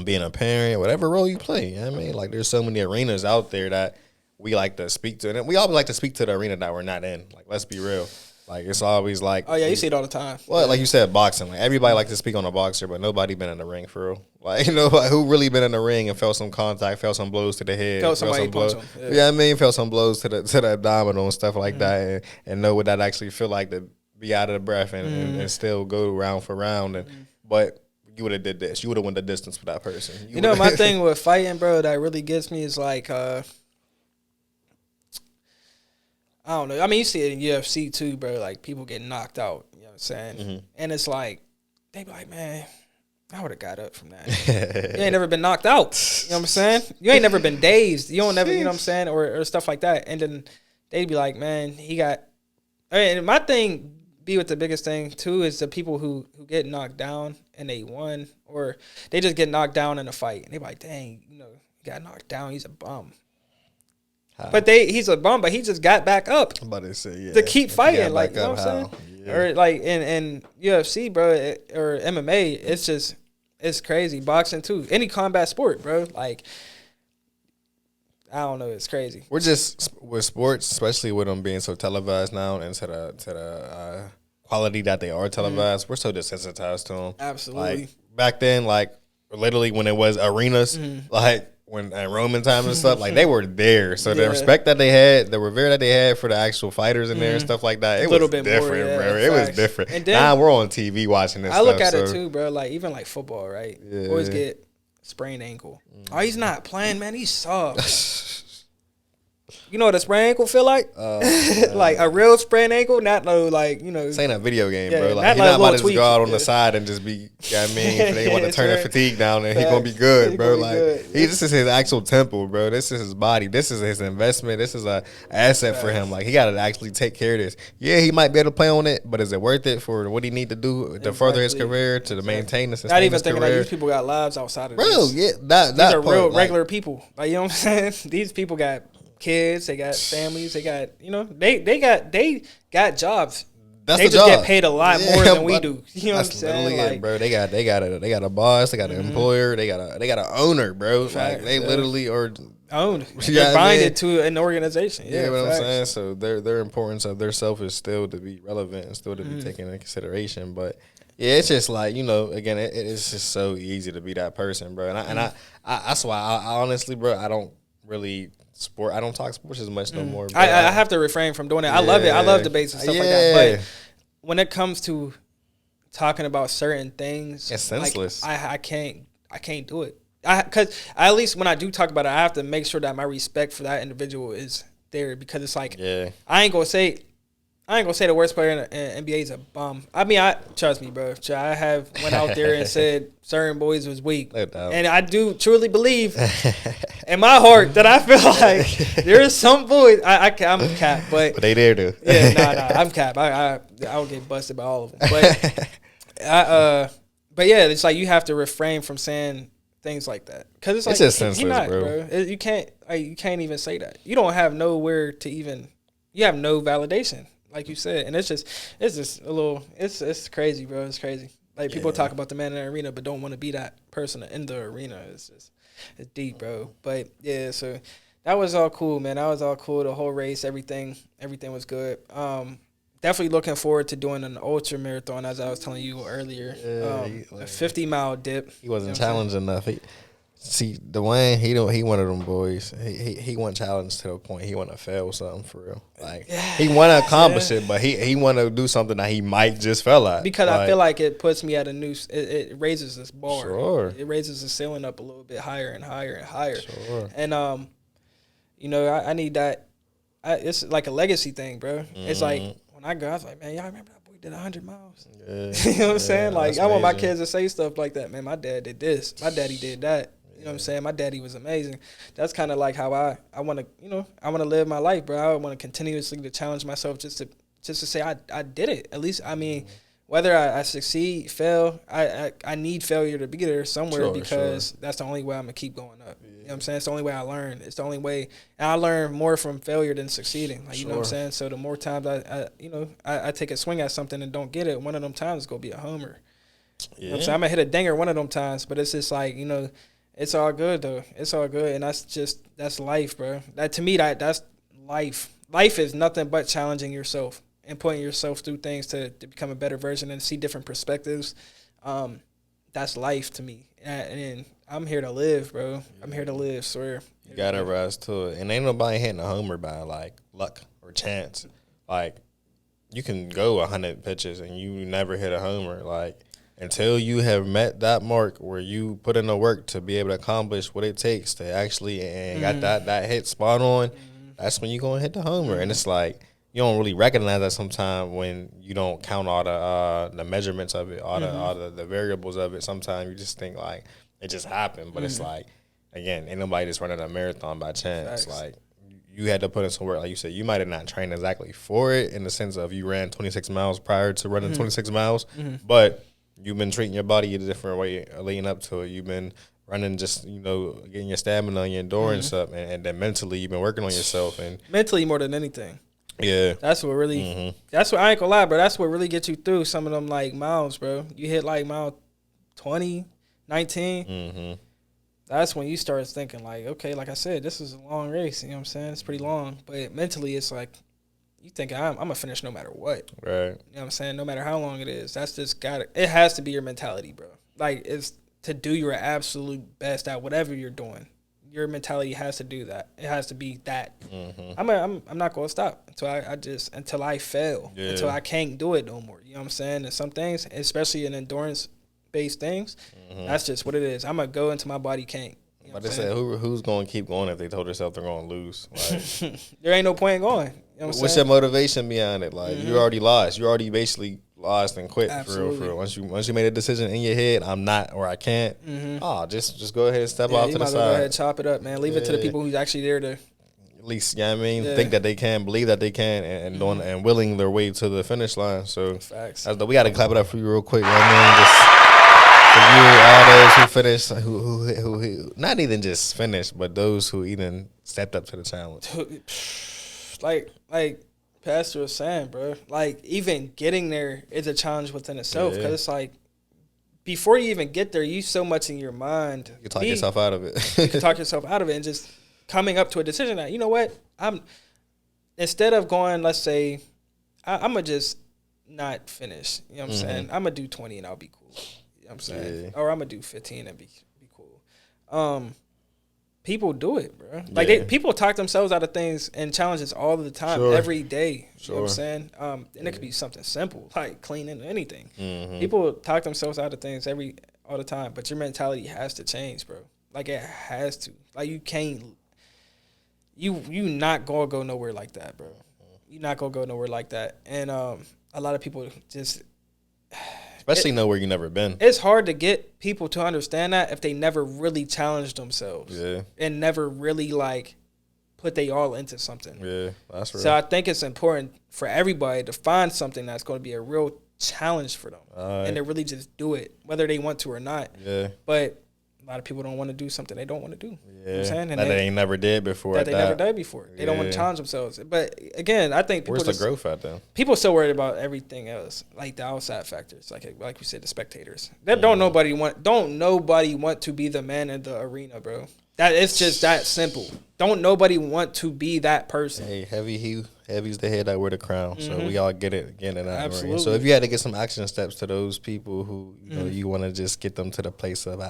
being a parent, whatever role you play. You know what I mean? Like, there's so many arenas out there that we like to speak to, and we always like to speak to the arena that we're not in. Like, let's be real. Like, it's always like, oh yeah, you see it all the time. Well, like you said, boxing. Like, everybody likes to speak on a boxer, but nobody been in the ring for real. Like, who really been in the ring and felt some contact, felt some blows to the head, felt somebody punch him. Yeah. You know what I mean? Felt some blows to the abdominal and stuff like that, and know what that actually feel like to be out of the breath and still go round for round. And but you would have did this. You would have went the distance for that person. You know, my thing with fighting, bro, that really gets me is like, I don't know. I mean, you see it in UFC too, bro. Like, people get knocked out. You know what I'm saying? And it's like, they be like, man, I would have got up from that. You ain't never been knocked out. You know what I'm saying? You ain't never been dazed. You don't never, you know what I'm saying? Or stuff like that. And then they'd be like, man, he got. And my thing be with the biggest thing too is the people who get knocked down and they won, or they just get knocked down in a fight. And they be like, dang, he got knocked down. He's a bum. But he's a bum, but he just got back up to keep fighting. Like, you know what I'm saying? Yeah. Or like in UFC, bro, or MMA, it's crazy. Boxing too. Any combat sport, bro. Like, I don't know, it's crazy. We're just with sports, especially with them being so televised now, and to the quality that they are televised. We're so desensitized to them. Absolutely. Like, back then, like, literally when it was arenas, like, when at Roman time and stuff, like, they were there. So the respect that they had, the revere that they had for the actual fighters in there and stuff like that, it was different, more, bro. It was different. And then, now we're on TV watching this. I look at it too, bro. Like, even like football, right? Yeah. Always get sprained ankle. Oh, he's not playing, man. He's soft. You know what a sprained ankle feel like? Like a real sprained ankle, not no like, you know. This ain't a video game, Yeah, bro. not Like, he like not a about to little just go out on tweak. the side and just be, you know what I mean, if they want to It's turn the right. fatigue down, then he gonna be Facts. good, He bro. gonna be Like, good. this is his actual temple, bro. This is his body. This is his investment. This is a asset for him. Like, he got to actually take care of this. Yeah, he might be able to play on it, but is it worth it for what he need to do to further his career, to maintain this? Not even thinking that these people got lives outside of bro. this. Yeah, that These are part, real like, regular people. Like, you know what I'm saying? These people got kids, they got families, they got, you know, they got jobs. That's they the just job. get paid a lot more than we do. You know what I'm saying? Like, bro, they got a boss, they got an employer, they got an owner, bro. Like, they literally are owned. Yeah, They're binded to an organization. Yeah, Yeah, what facts. I'm saying. So their importance of their self is still to be relevant and still to be taken into consideration. But yeah, it's just like, you know, again, it's just so easy to be that person, bro. And I that's why I honestly, bro, I don't really I don't talk sports as much no more. Bro. I have to refrain from doing it. I love it. I love debates and stuff like that. But when it comes to talking about certain things, it's senseless. Like, I can't do it. Because at least when I do talk about it, I have to make sure that my respect for that individual is there, because it's like, I ain't gonna say the worst player in NBA is a bum. I mean, trust me, bro. I have went out there and said certain boys was weak, and I do truly believe in my heart that I feel like there is some boys. I'm capped, but they there too. Yeah, nah, I'm capped. I'll get busted by all of them. But yeah, it's like you have to refrain from saying things like that, because it's like, just senseless, bro. You can't even say that. You don't have nowhere to even. You have no validation, like you said, and it's just a little. It's crazy, bro. It's crazy. Like, people talk about the man in the arena, but don't want to be that person in the arena. It's deep, bro. But yeah, so that was all cool, man. That was all cool. The whole race, everything was good. Definitely looking forward to doing an ultra marathon, as I was telling you earlier. A 50-mile dip. He wasn't challenged enough. See, Duane, he one of them boys. He wasn't challenged to the point he want to fail something for real. Like, he want to accomplish it, but he want to do something that he might just fail at. Because I feel like it puts me at a new. It raises this bar. Sure. It raises the ceiling up a little bit higher and higher and higher. Sure. And you know, I need that. It's like a legacy thing, bro. It's like when I go, I was like, man, y'all remember that boy did 100 miles? Yeah. You know what I'm saying? Like, I want my amazing. kids to say stuff like that. Man, my dad did this. My daddy did that. You know what I'm saying? My daddy was amazing. That's kind of like how I want to, you know, I want to live my life, bro. I want to continuously to challenge myself just to say I did it. At least, I mean, whether I succeed, fail, I need failure to be there somewhere, because that's the only way I'm going to keep going up. You know what I'm saying? It's the only way I learn. It's the only way. And I learn more from failure than succeeding. Like, you know what I'm saying? So the more times I take a swing at something and don't get it, one of them times is going to be a homer. You know what I'm saying? I'm going to hit a dinger one of them times, but it's just like, you know, it's all good though. It's all good, and that's life, bro. That, to me, that's life. Life is nothing but challenging yourself and putting yourself through things to become a better version and see different perspectives. That's life to me, and I'm here to live, bro. I'm here to live, swear. You gotta rise to it, and ain't nobody hitting a homer by like luck or chance. Like, you can go 100 pitches and you never hit a homer, like, until you have met that mark where you put in the work to be able to accomplish what it takes to actually and got that hit spot on, that's when you're going to hit the homer. And it's like, you don't really recognize that sometimes when you don't count all the measurements of it, all the variables of it. Sometimes you just think like it just happened. But it's like, again, ain't nobody just running a marathon by chance. Facts. Like, you had to put in some work. Like you said, you might have not trained exactly for it in the sense of you ran 26 miles prior to running 26 miles, but you've been treating your body a different way leading up to it. You've been running, just, you know, getting your stamina and your endurance up, and then mentally you've been working on yourself. And mentally more than anything. Yeah. That's what really, that's what, I ain't gonna lie, bro. That's what really gets you through some of them, like, miles, bro. You hit, like, mile 20, 19. That's when you start thinking, like, okay, like I said, this is a long race. You know what I'm saying? It's pretty long. But mentally, it's like, you think I'm going to finish no matter what. Right. You know what I'm saying? No matter how long it is. That's just it has to be your mentality, bro. Like, it's to do your absolute best at whatever you're doing. Your mentality has to do that. It has to be that. I'm not going to stop until I fail, until I can't do it no more. You know what I'm saying? And some things, especially in endurance-based things, that's just what it is. I'm going to go until my body can't. You know what But they said who's going to keep going if they told themselves they're going to lose? Like, there ain't no point in going. You know what's your motivation behind it? Like, you already lost. You already basically lost and quit. For real. Once you made a decision in your head, I'm not or I can't. Just go ahead and step off to the side. Go ahead and chop it up, man. Leave it to the people who's actually there to. At least, you know what I mean, think that they can, believe that they can, and doing and willing their way to the finish line. So, facts. We got to clap it up for you real quick. You know what I mean? Just for you, all those who finished, who not even just finished, but those who even stepped up to the challenge. Like Pastor was saying, bro, like even getting there is a challenge within itself because it's like before you even get there, you so much in your mind. You can talk yourself out of it. You can talk yourself out of it and just coming up to a decision that, you know what, instead of going, let's say, I'm going to just not finish. You know what I'm saying? I'm going to do 20 and I'll be cool. You know what I'm saying? Or I'm going to do 15 and be cool. People do it, bro. Like people talk themselves out of things and challenges all the time, every day. You know what I'm saying? And it could be something simple, like cleaning or anything. People talk themselves out of things all the time, but your mentality has to change, bro. Like it has to. Like you can't. You not gonna go nowhere like that, bro. You not gonna go nowhere like that. And a lot of people just, especially know where you never been. It's hard to get people to understand that if they never really challenged themselves, and never really like put they all into something. Yeah, that's right. So I think it's important for everybody to find something that's going to be a real challenge for them, and to really just do it, whether they want to or not. Yeah, but a lot of people don't want to do something they don't want to do. Yeah, you know what I'm saying? And that they ain't never did before. They never did before. They don't want to challenge themselves. But again, I think people where's the growth at then? People are so worried about everything else, like the outside factors, like we said, the spectators. That don't nobody want to be the man in the arena, bro. That it's just that simple. Don't nobody want to be that person. Hey, heavy's the head that wear the crown. So we all get it again in that. Absolutely. So if you had to get some action steps to those people who you want to just get them to the place of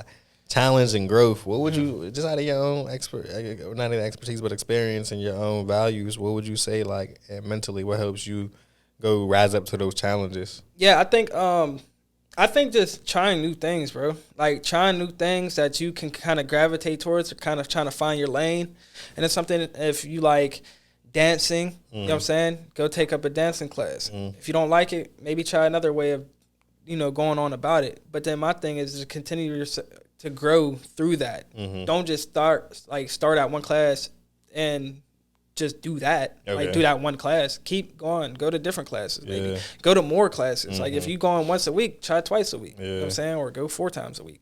challenge and growth, what would you, just out of your own not even expertise but experience and your own values, what would you say, like, mentally, what helps you go rise up to those challenges? Yeah, I think just trying new things, bro. Like trying new things that you can kind of gravitate towards, or kind of trying to find your lane. And it's something, if you like dancing, you know what I'm saying, go take up a dancing class. If you don't like it, maybe try another way of, going on about it. But then my thing is to continue to grow through that. Don't just start at one class and just do that. Okay. Like do that one class. Keep going. Go to different classes. Maybe go to more classes. Like if you going once a week, try twice a week. You know what I'm saying? Or go 4 times a week.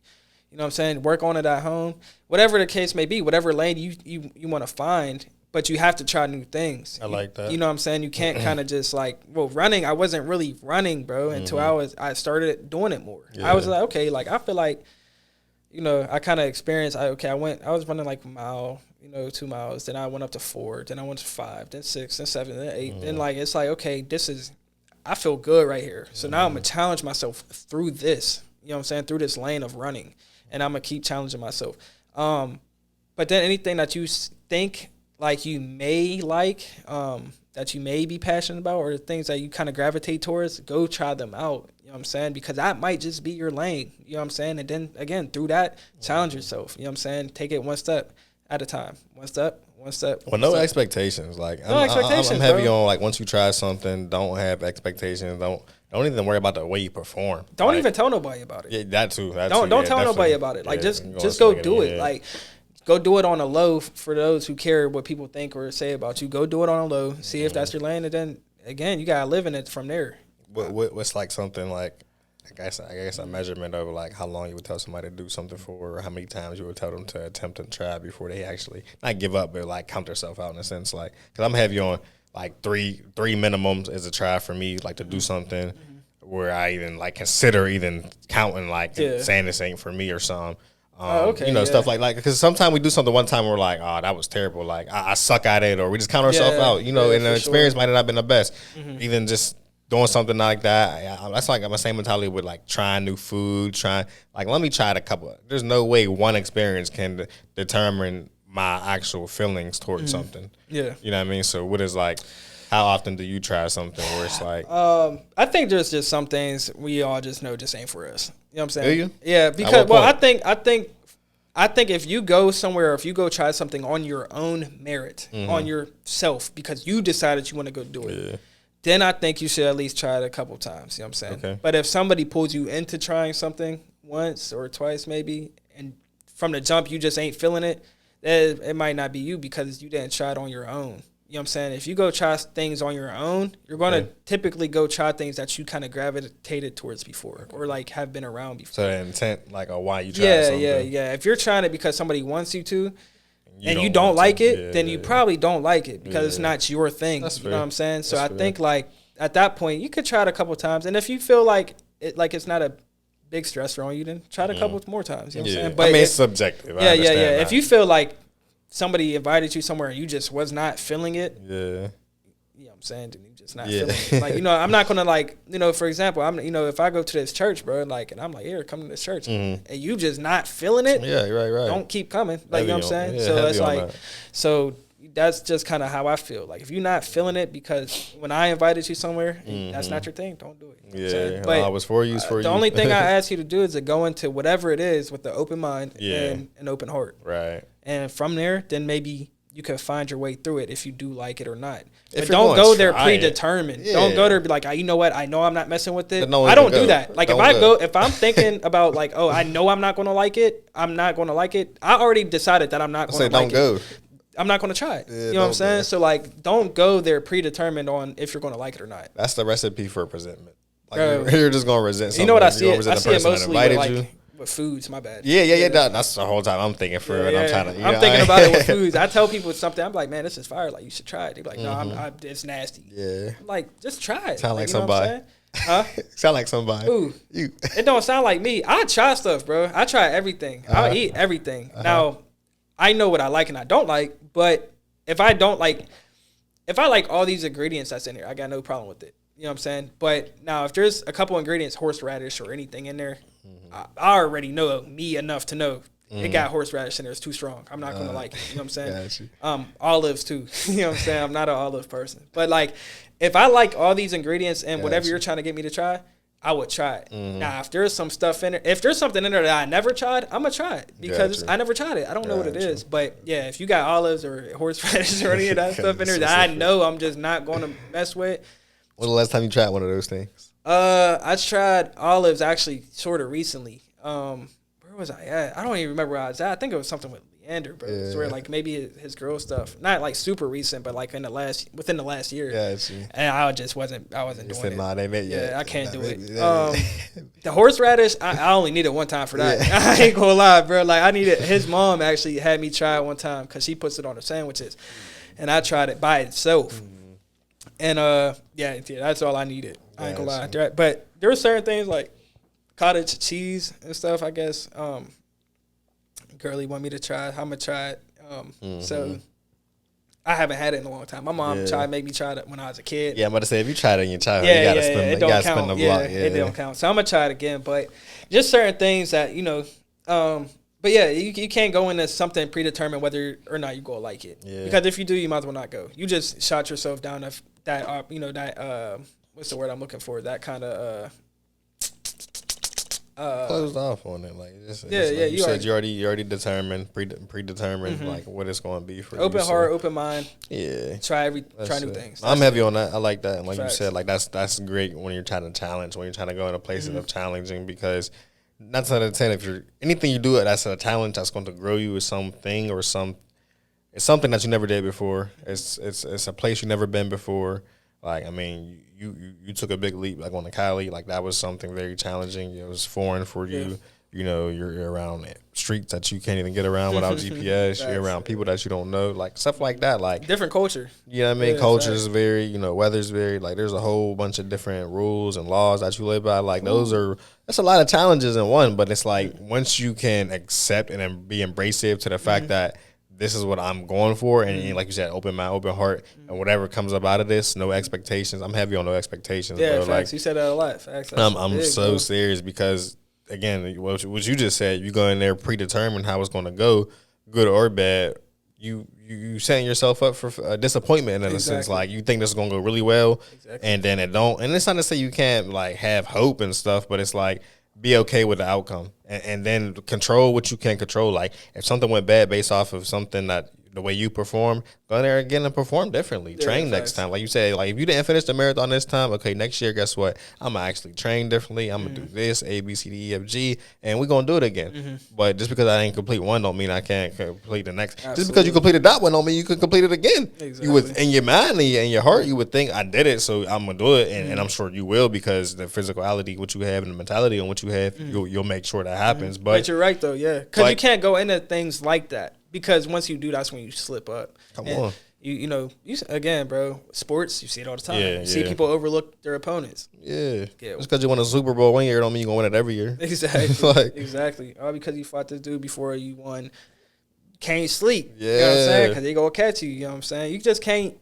You know what I'm saying? Work on it at home. Whatever the case may be, whatever lane you want to find, but you have to try new things. I like that. You know what I'm saying? You can't kind of just running. I wasn't really running, bro, until I started doing it more. I was like, okay, like I feel like, I kind of experienced, I was running like a mile, 2 miles. Then I went up to 4. Then I went to 5. Then 6. Then 7. Then 8. Then it's like, okay, I feel good right here. So now I'm going to challenge myself through this, you know what I'm saying, through this lane of running. And I'm going to keep challenging myself. But then anything that you think like you may that you may be passionate about, or things that you kind of gravitate towards, go try them out. You know what I'm saying? Because that might just be your lane. You know what I'm saying? And then, again, through that, challenge yourself. You know what I'm saying? Take it one step at a time. One step. Well, no expectations. Like, I'm heavy bro. on, like, once you try something, don't have expectations. Don't even worry about the way you perform. Don't even tell nobody about it. Yeah, that too. Don't tell nobody about it. Like, just go do it. Like, go do it on a low for those who care what people think or say about you. Go do it on a low. See if that's your lane. And then, again, you got to live in it from there. What's like something like, I guess a measurement of like how long you would tell somebody to do something for, or how many times you would tell them to attempt and try before they actually not give up, but like count themselves out in a sense. Like, because I'm heavy on like three minimums as a try for me, like to do something where I even like consider even counting, like saying this ain't for me or something. Stuff like because sometimes we do something one time and we're like, oh, that was terrible. Like I suck at it, or we just count ourselves out, and the experience might not have been the best. Even just doing something like that, that's like my same mentality with like trying new food, let me try it a couple. There's no way one experience can determine my actual feelings towards something. Yeah. You know what I mean? So what is like, how often do you try something where it's like? I think there's just some things we all just know just ain't for us. You know what I'm saying? Do you? Yeah, because I think I think if you go somewhere, or if you go try something on your own merit, on yourself, because you decided you want to go do it, then I think you should at least try it a couple times. You know what I'm saying? Okay. But if somebody pulls you into trying something once or twice maybe, and from the jump you just ain't feeling it, it might not be you because you didn't try it on your own. You know what I'm saying? If you go try things on your own, you're going to typically go try things that you kind of gravitated towards before or like have been around before. So the intent, like why you try something. Yeah. If you're trying it because somebody wants you to, and you don't like it, then you probably don't like it because it's not your thing. That's fair. You know what I'm saying? So I think like at that point you could try it a couple times, and if you feel like it's not a big stressor on you, then try it a couple more times. You know what I'm saying? But it's subjective. Yeah. If you feel like somebody invited you somewhere and you just was not feeling it, you know what I'm saying? Then you just not feeling it. Like, I'm not gonna like, for example, if I go to this church, bro, like, and I'm like, here, come to this church, and you just not feeling it, right. Don't keep coming, like, you know what I'm saying? So it's like, so that's just kind of how I feel. Like, if you're not feeling it because when I invited you somewhere, that's not your thing, don't do it. You know but I was for you, for you. The only thing I ask you to do is to go into whatever it is with an open mind and an open heart. Right. And from there, then maybe you can find your way through it if you do like it or not. But don't go there predetermined. Don't go there be like, you know what? I know I'm not messing with it. I don't do that. Like if I'm thinking about like, I know I'm not going to like it. I'm not going to like it. I already decided that I'm not going to like it. Don't go. I'm not going to try it. You know what I'm saying? So like, don't go there predetermined on if you're going to like it or not. That's the recipe for resentment. Like you're just going to resent something. You know what I see? I see it mostly with like with foods. My bad. Yeah. That's the whole time I'm thinking for it. I'm trying to. I'm thinking about it with foods. I tell people something. I'm like, man, this is fire. Like you should try it. They're like, no, it's nasty. Yeah. I'm like, just try it. Sound like somebody. Huh? Sound like somebody. Ooh, it don't sound like me. I try stuff, bro. I try everything. I'll eat everything. Now, I know what I like and I don't like, but if I like all these ingredients that's in here, I got no problem with it. You know what I'm saying? But now, if there's a couple ingredients, horseradish or anything in there, I already know me enough to know it got horseradish in there. It's too strong. I'm not going to like it. You know what I'm saying? Olives, too. You know what I'm saying? I'm not an olive person. But, like, if I like all these ingredients and whatever you're trying to get me to try, I would try it. Now, if there's some stuff in there, if there's something in there that I never tried, I'm going to try it because I never tried it. I don't know what it is. But, yeah, if you got olives or horseradish or any of that stuff in there that I know I'm just not going to mess with. When the last time you tried one of those things? I tried olives actually sort of recently. Where was I at? I don't even remember where I was at. I think it was something with Leander, bro. Yeah. Where like maybe his girl stuff, not like super recent, but like within the last year. Yeah, and I wasn't doing it. Nah, they met yet. Yeah, I can't do it. The horseradish, I only needed one time for that. Yeah. I ain't gonna lie, bro. Like I needed. His mom actually had me try it one time because she puts it on her sandwiches, and I tried it by itself. And yeah, that's all I needed. I ain't gonna lie. But there were certain things like cottage cheese and stuff, I guess. Girlie want me to try. I'm gonna try it. So I haven't had it in a long time. My mom made me try it when I was a kid. Yeah, I'm about to say if you tried it in your childhood, you gotta spend the block. It don't count. So I'm gonna try it again. But just certain things that but yeah, you can't go into something predetermined whether or not you go like it. Yeah. Because if you do, you might as well not go. You just shot yourself down that what's the word I'm looking for? That kind of closed off on it. Like you said, you already determined, predetermined like what it's going to be for you. Open heart, open mind. Yeah, try new things. I'm heavy on that. I like that. And like you said, like that's great when you're trying to challenge, when you're trying to go into places of challenging, because 9 out of 10, if you're anything you do that's a challenge that's going to grow you with something or it's something that you never did before. It's a place you never been before. Like, I mean, you took a big leap, like on the Cali, like that was something very challenging. It was foreign for you. Yeah. You know, you're around streets that you can't even get around without GPS. You're around people that you don't know, like stuff like that. Like different culture. You know what I mean? Culture's vary, weather's vary. Like there's a whole bunch of different rules and laws that you live by. Like that's a lot of challenges in one, but it's like once you can accept and be embracive to the fact that this is what I'm going for, and like you said, open mind, open heart, and whatever comes up out of this, no expectations. I'm heavy on no expectations. Yeah, bro. Facts. Like, you said that a lot. Facts. I'm so serious because, again, what you just said, you go in there predetermined how it's going to go, good or bad. You setting yourself up for a disappointment in a sense. Like you think this is going to go really well, and then it don't. And it's not to say you can't like have hope and stuff, but it's like be okay with the outcome, and then control what you can control. Like if something went bad based off of something that the way you perform, go in there again and perform differently. Train next time. Like you said, like if you didn't finish the marathon this time, okay, next year, guess what? I'm gonna actually train differently. I'm gonna do this, A, B, C, D, E, F, G, and we're gonna do it again. But just because I didn't complete one don't mean I can't complete the next. Absolutely. Just because you completed that one don't mean you can complete it again. Exactly. You would, in your mind and your heart, you would think I did it, so I'm gonna do it, and I'm sure you will, because the physicality, what you have, and the mentality on what you have, you'll make sure that happens. But you're right though, yeah, because you can't go into things like that. Because once you do, that's when you slip up. Come on. You know, again, bro, sports, you see it all the time. You see people overlook their opponents. Yeah. Just because you won a Super Bowl one year don't mean you're going to win it every year. Exactly. Exactly. All because you fought this dude before you won. Can't sleep. Yeah. You know what I'm saying? Because they going to catch you. You know what I'm saying? You just can't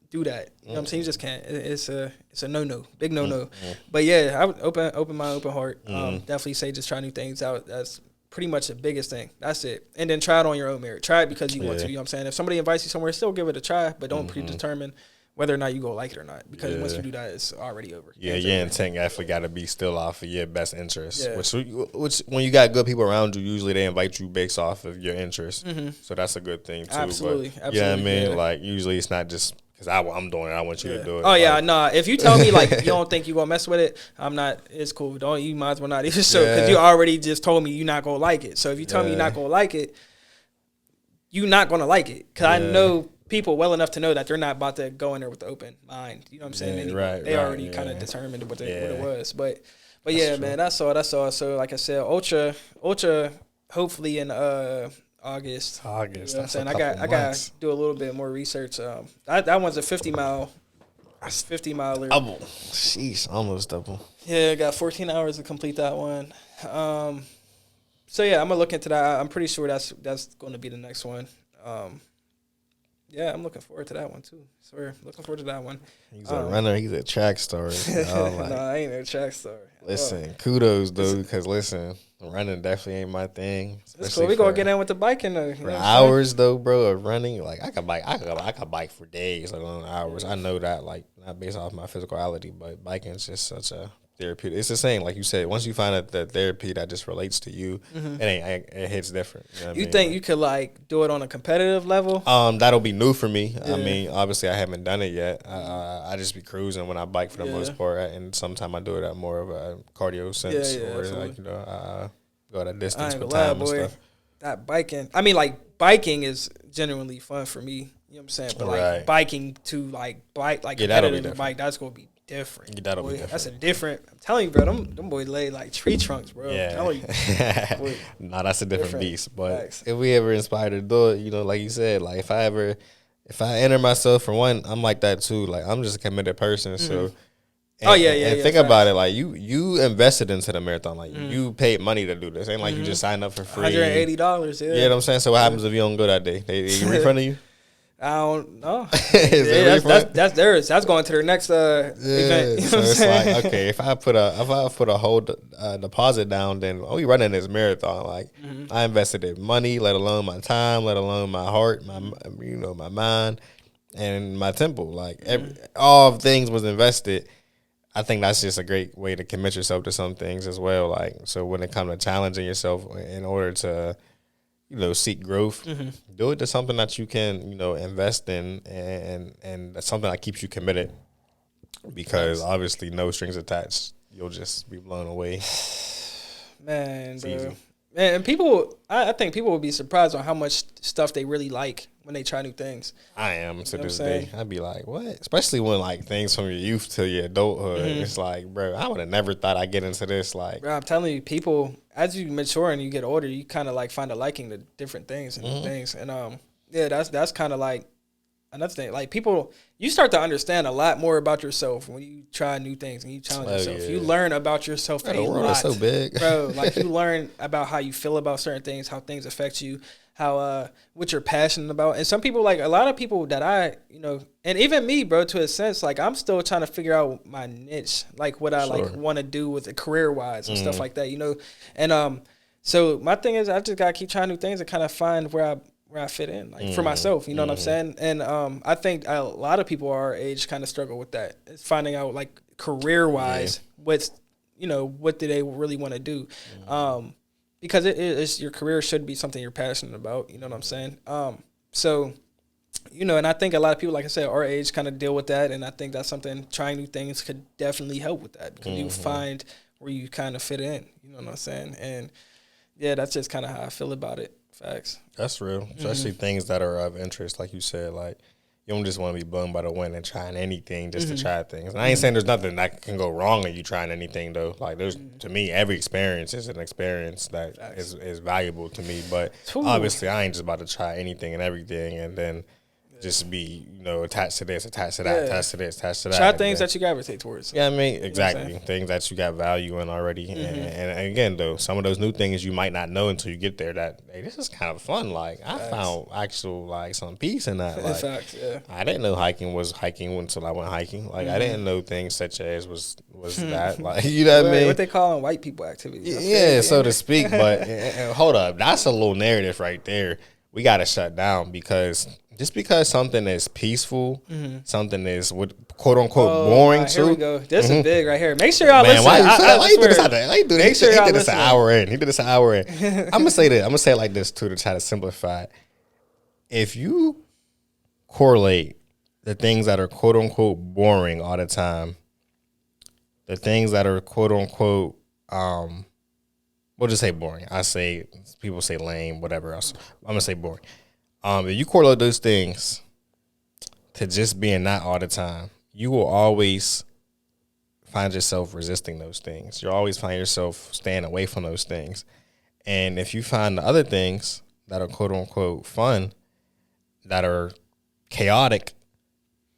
do that. You know what I'm saying? You just can't. It's a no-no. Big no-no. But yeah, I would open mind, open heart. Definitely say just try new things out. That's pretty much the biggest thing. That's it. And then try it on your own merit. Try it because you want to. You know what I'm saying? If somebody invites you somewhere, still give it a try, but don't predetermine whether or not you go like it or not. Because once you do that, it's already over. Yeah, your intent definitely got to be still off of your best interest. Yeah. Which when you got good people around you, usually they invite you based off of your interest. So that's a good thing too. Absolutely. But, absolutely. You know what I mean? Yeah. Like usually it's not just because I'm doing it, I want you to do it. Oh yeah, nah. If you tell me like you don't think you gonna mess with it, I'm not. It's cool. You might as well not even show, because you already just told me you're not gonna like it. So if you tell me you're not gonna like it, you're not gonna like it. Because I know people well enough to know that they're not about to go in there with an open mind. You know what I'm saying? They already kind of determined what it was. But yeah, man, that's all. So like I said, Ultra, hopefully in August. You know what I'm saying? I got to do a little bit more research. That one's a 50-mile. 50-miler. Double. Sheesh, almost double. Yeah, I got 14 hours to complete that one. So yeah, I'm gonna look into that. I'm pretty sure that's going to be the next one. Yeah, I'm looking forward to that one too. Swear, looking forward to that one. He's a runner. He's a track star. I ain't no track star. Listen, kudos though, because running definitely ain't my thing. It's cool. We gonna get in with the biking though. For hours though, bro, of running, like I could bike for days, like on hours. I know that, like not based off my physicality, but biking is just such a therapeutic. It's the same, like you said. Once you find the therapy that just relates to you, it hits different. You know what I mean? Think you could like do it on a competitive level? That'll be new for me. Yeah. I mean, obviously I haven't done it yet. I just be cruising when I bike for the most part, and sometimes I do it at more of a cardio sense, or like go that distance with time and stuff. That biking, I mean, like biking is genuinely fun for me. You know what I'm saying? But like biking to like competitive bike, that's gonna be different. Yeah, that'll be different. That's a different. I'm telling you, bro. Them boys lay like tree trunks, bro. Yeah. I'm telling you. Boy, nah, that's a different beast. But if we ever inspired to do it, like you said, like if I enter myself for one, I'm like that too. Like I'm just a committed person. So. And think about it, like you invested into the marathon, like you paid money to do this. Ain't like you just signed up for free. $180, You know what I'm saying? So what happens if you don't go that day? They refund you? I don't know. That's theirs. That's going to their next event. You know so it's like, okay, if I put a whole deposit down, then we running this marathon. Like I invested in money, let alone my time, let alone my heart, my mind, and my temple. Like all things was invested. I think that's just a great way to commit yourself to some things as well. Like, so when it comes to challenging yourself in order to, seek growth, do it to something that you can, invest in and that's something that keeps you committed, because obviously no strings attached. You'll just be blown away. Man, it's easy. Man, and people, I think people will be surprised on how much stuff they really like when they try new things. I am to this day. I'd be like, what? Especially when like things from your youth to your adulthood. It's like, bro, I would have never thought I'd get into this. Like, bro, I'm telling you, people, as you mature and you get older, you kind of like find a liking to different things and things. And that's kind of like another thing. Like people, you start to understand a lot more about yourself when you try new things and you challenge yourself. Yeah. You learn about yourself a lot. The world is so big, bro. Like you learn about how you feel about certain things, how things affect you, how what you're passionate about. And some people, like a lot of people that I, and even me, bro, to a sense, like I'm still trying to figure out my niche, like what I like want to do with it career wise and stuff like that, And so my thing is, I just gotta keep trying new things and kind of find where I fit in, like for myself, you know what I'm saying? And I think a lot of people our age kind of struggle with that. It's finding out like career wise what's what do they really want to do? Because it's your career should be something you're passionate about. You know what I'm saying? So, and I think a lot of people, like I said, our age kind of deal with that. And I think that's something, trying new things could definitely help with that, because you find where you kind of fit in. You know what I'm saying? And yeah, that's just kind of how I feel about it. Facts. That's real. Especially things that are of interest, like you said. Like, you don't just want to be blown by the wind and trying anything just to try things. And I ain't saying there's nothing that can go wrong in you trying anything, though. Like, there's to me, every experience is an experience that is valuable to me. But obviously, I ain't just about to try anything and everything and then just be, attached to this, attached to that, attached to this, attached to that. Try things that you gravitate towards. Yeah, I mean, exactly. Things that you got value in already. And again, though, some of those new things you might not know until you get there that, hey, this is kind of fun. Like, I found actual, like, some peace in that. Like, Facts, yeah. I didn't know hiking was hiking until I went hiking. Like, I didn't know things such as was that. Like, you know what I mean? What they call white people activities. Yeah, so to speak. But hold up. That's a little narrative right there. We got to shut down, because just because something is peaceful, something is quote unquote boring too. Here we go. This is big right here. Make sure y'all listen. Why you do this out there? He did this an hour in. I'm gonna say this. I'm gonna say it like this too, to try to simplify it. If you correlate the things that are quote unquote boring all the time, the things that are quote unquote we'll just say boring. People say lame, whatever else. I'm gonna say boring. If you correlate those things to just being that all the time, you will always find yourself resisting those things. You'll always find yourself staying away from those things. And if you find the other things that are quote unquote fun, that are chaotic,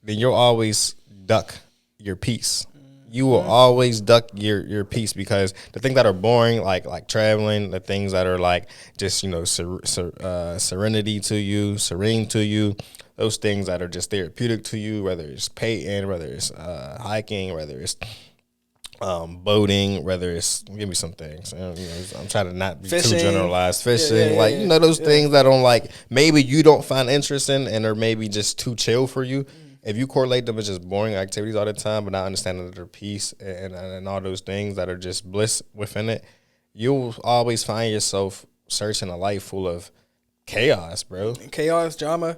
then you'll always duck your peace. You will always duck your peace, because the things that are boring, like traveling, the things that are like just, serenity to you, serene to you, those things that are just therapeutic to you, whether it's painting, whether it's hiking, whether it's boating, whether it's, give me some things. I'm trying to not be fishing. Too generalized. Fishing, those things that don't, like, maybe you don't find interest in and are maybe just too chill for you. If you correlate them as just boring activities all the time, but not understanding their peace and all those things that are just bliss within it, you'll always find yourself searching a life full of chaos, bro. Chaos, drama.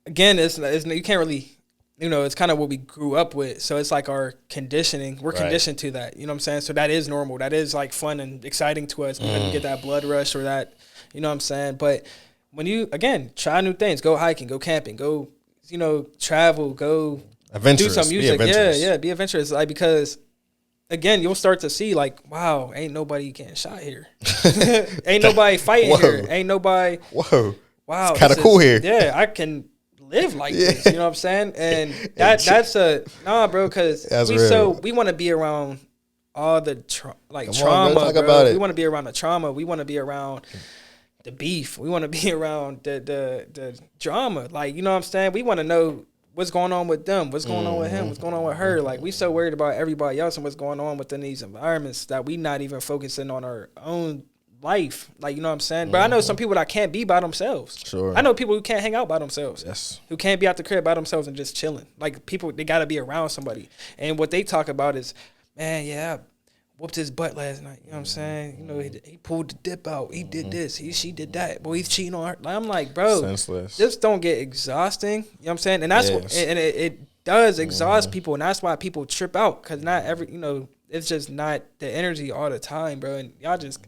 Again, it's you can't really, it's kind of what we grew up with. So it's like our conditioning. We're conditioned to that. You know what I'm saying? So that is normal. That is like fun and exciting to us because you get that blood rush or that, you know what I'm saying? But when you, again, try new things, go hiking, go camping, go, travel, go do some music. Be adventurous. Like, because again, you'll start to see like, wow, ain't nobody getting shot here. Ain't nobody fighting here. Ain't nobody. Whoa. Wow. It's kind of cool here. Yeah, I can live like this. You know what I'm saying? And that's bro, because we want to be around all the trauma. Talk about it. We want to be around the trauma. We want to be around the beef. We want to be around the drama. Like, you know what I'm saying? We want to know what's going on with them, what's going on with him, what's going on with her. Like, we so worried about everybody else and what's going on within these environments that we not even focusing on our own life. Like, you know what I'm saying? But I know some people that can't be by themselves. Sure. I know people who can't hang out by themselves. Yes. Who can't be out the crib by themselves and just chilling. Like, people, they got to be around somebody. And what they talk about is, man, I whooped his butt last night. You know what I'm saying? He pulled the dip out. He did this. She did that. Boy, he's cheating on her. Like, I'm like, bro, senseless. This don't get exhausting. You know what I'm saying? And that's it does exhaust people, and that's why people trip out, because not every, it's just not the energy all the time, bro. And y'all just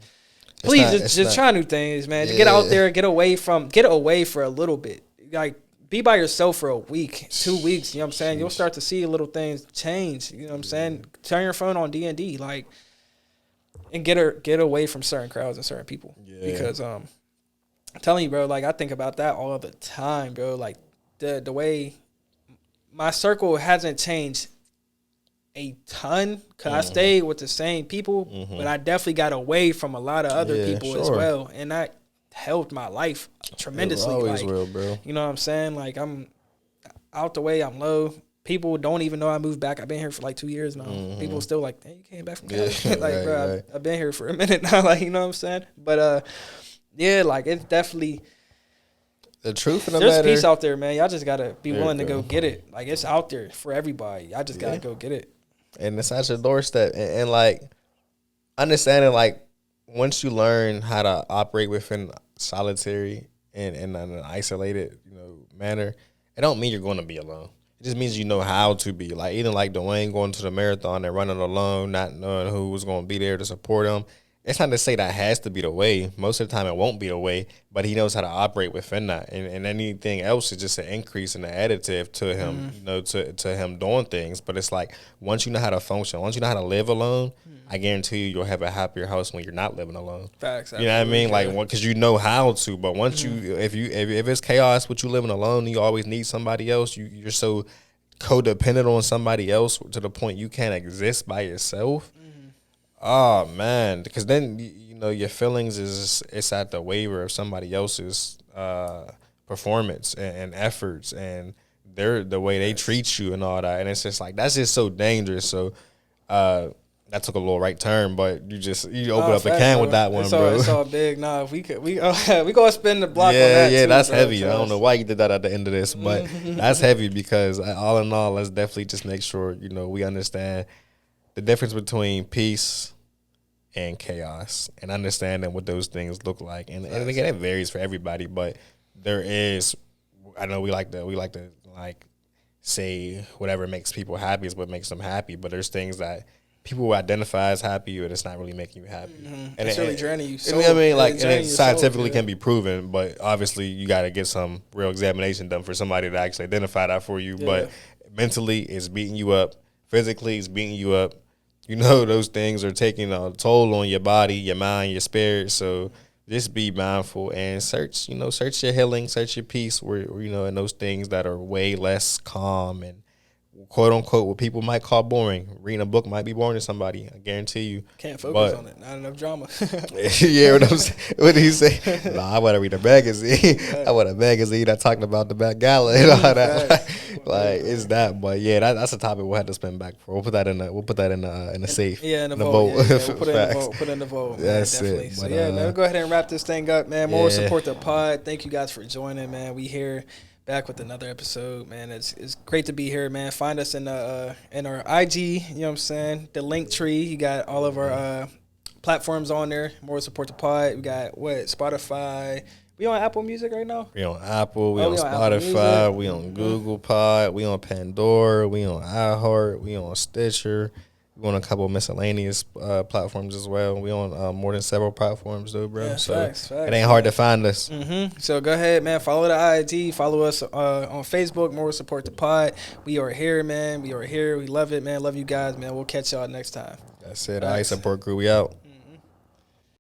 try new things, man. Get out there, get away for a little bit. Like, be by yourself for a week, 2 weeks, you know what I'm saying? You'll start to see little things change, you know what I'm saying? Turn your phone on D&D, like, and get away from certain crowds and certain people. Yeah. Because I'm telling you, bro, like, I think about that all the time, bro. Like, the way my circle hasn't changed a ton, because I stayed with the same people, but I definitely got away from a lot of other people as well, and that helped my life tremendously. Always like, will, bro. You know what I'm saying? Like, I'm out the way, I'm low. People don't even know I moved back. I've been here for like 2 years now. People still like, hey, you came back from Cali. Like, bro, I've been here for a minute now. Like, you know what I'm saying? But like, it's definitely the truth of the matter. There's peace out there, man. Y'all just gotta be willing to go get it. Like, it's out there for everybody. Y'all just gotta go get it. and it's at your doorstep. And like understanding, like once you learn how to operate within solitary and in an isolated, manner, it don't mean you're going to be alone. It just means you know how to be. Like even like Duane going to the marathon and running alone, not knowing who was going to be there to support him. It's not to say that has to be the way. Most of the time, it won't be the way. But he knows how to operate within that, and anything else is just an increase and an additive to him, to him doing things. But it's like once you know how to function, once you know how to live alone, I guarantee you'll have a happier house when you're not living alone. Facts. You know what I mean? Like, because you know how to. But once if it's chaos with you living alone, you always need somebody else. You're so codependent on somebody else to the point you can't exist by yourself. Oh man, because then your feelings it's at the waiver of somebody else's performance and efforts and the way they treat you and all that, and it's just like that's just so dangerous. So that took a little right turn, but you open up the can with that one, bro. It's all big. Nah, if we gonna spin the block on that. Yeah, too, that's bro, heavy. I don't know why you did that at the end of this, but that's heavy because all in all, let's definitely just make sure we understand the difference between peace and chaos, and understanding what those things look like. And again, it varies for everybody, but there is. I know we like to say whatever makes people happy is what makes them happy, but there's things that people will identify as happy, but it's not really making you happy. And it's really draining you. So, I mean, like, and it scientifically can be proven, but obviously you got to get some real examination done for somebody to actually identify that for you. Yeah. But mentally, it's beating you up. Physically, it's beating you up. Those things are taking a toll on your body, your mind, your spirit. So just be mindful and search your healing, search your peace where in those things that are way less calm and quote unquote what people might call boring. Reading a book might be boring to somebody. I guarantee you. Can't focus on it. Not enough drama. Yeah, what did he say? Nah, I want to read a magazine. I want a magazine that talked about the Met Gala and all that. Like it's that, but yeah, that's a topic we'll have to spend back for. We'll put that in the safe. Yeah, in the vote. Yeah, we'll put it in the vote. Put in the vote. That's definitely. it. So man, we'll go ahead and wrap this thing up, man. Moral support the pod. Thank you guys for joining, man. We here. Back with another episode, man. It's great to be here, man. Find us in our IG, you know what I'm saying? The link tree. You got all of our platforms on there. Moral support the pod. We got Spotify. We on Apple Music right now? We on Apple, we on Spotify, we on Google Pod, we on Pandora, we on iHeart, we on Stitcher. We on a couple of miscellaneous platforms as well. We on more than several platforms, though, bro. Yeah, so facts. It ain't hard to find us. So go ahead, man. Follow the IG. Follow us on Facebook. Moral support the pod. We are here, man. We are here. We love it, man. Love you guys, man. We'll catch y'all next time. That's it. I support crew. We out.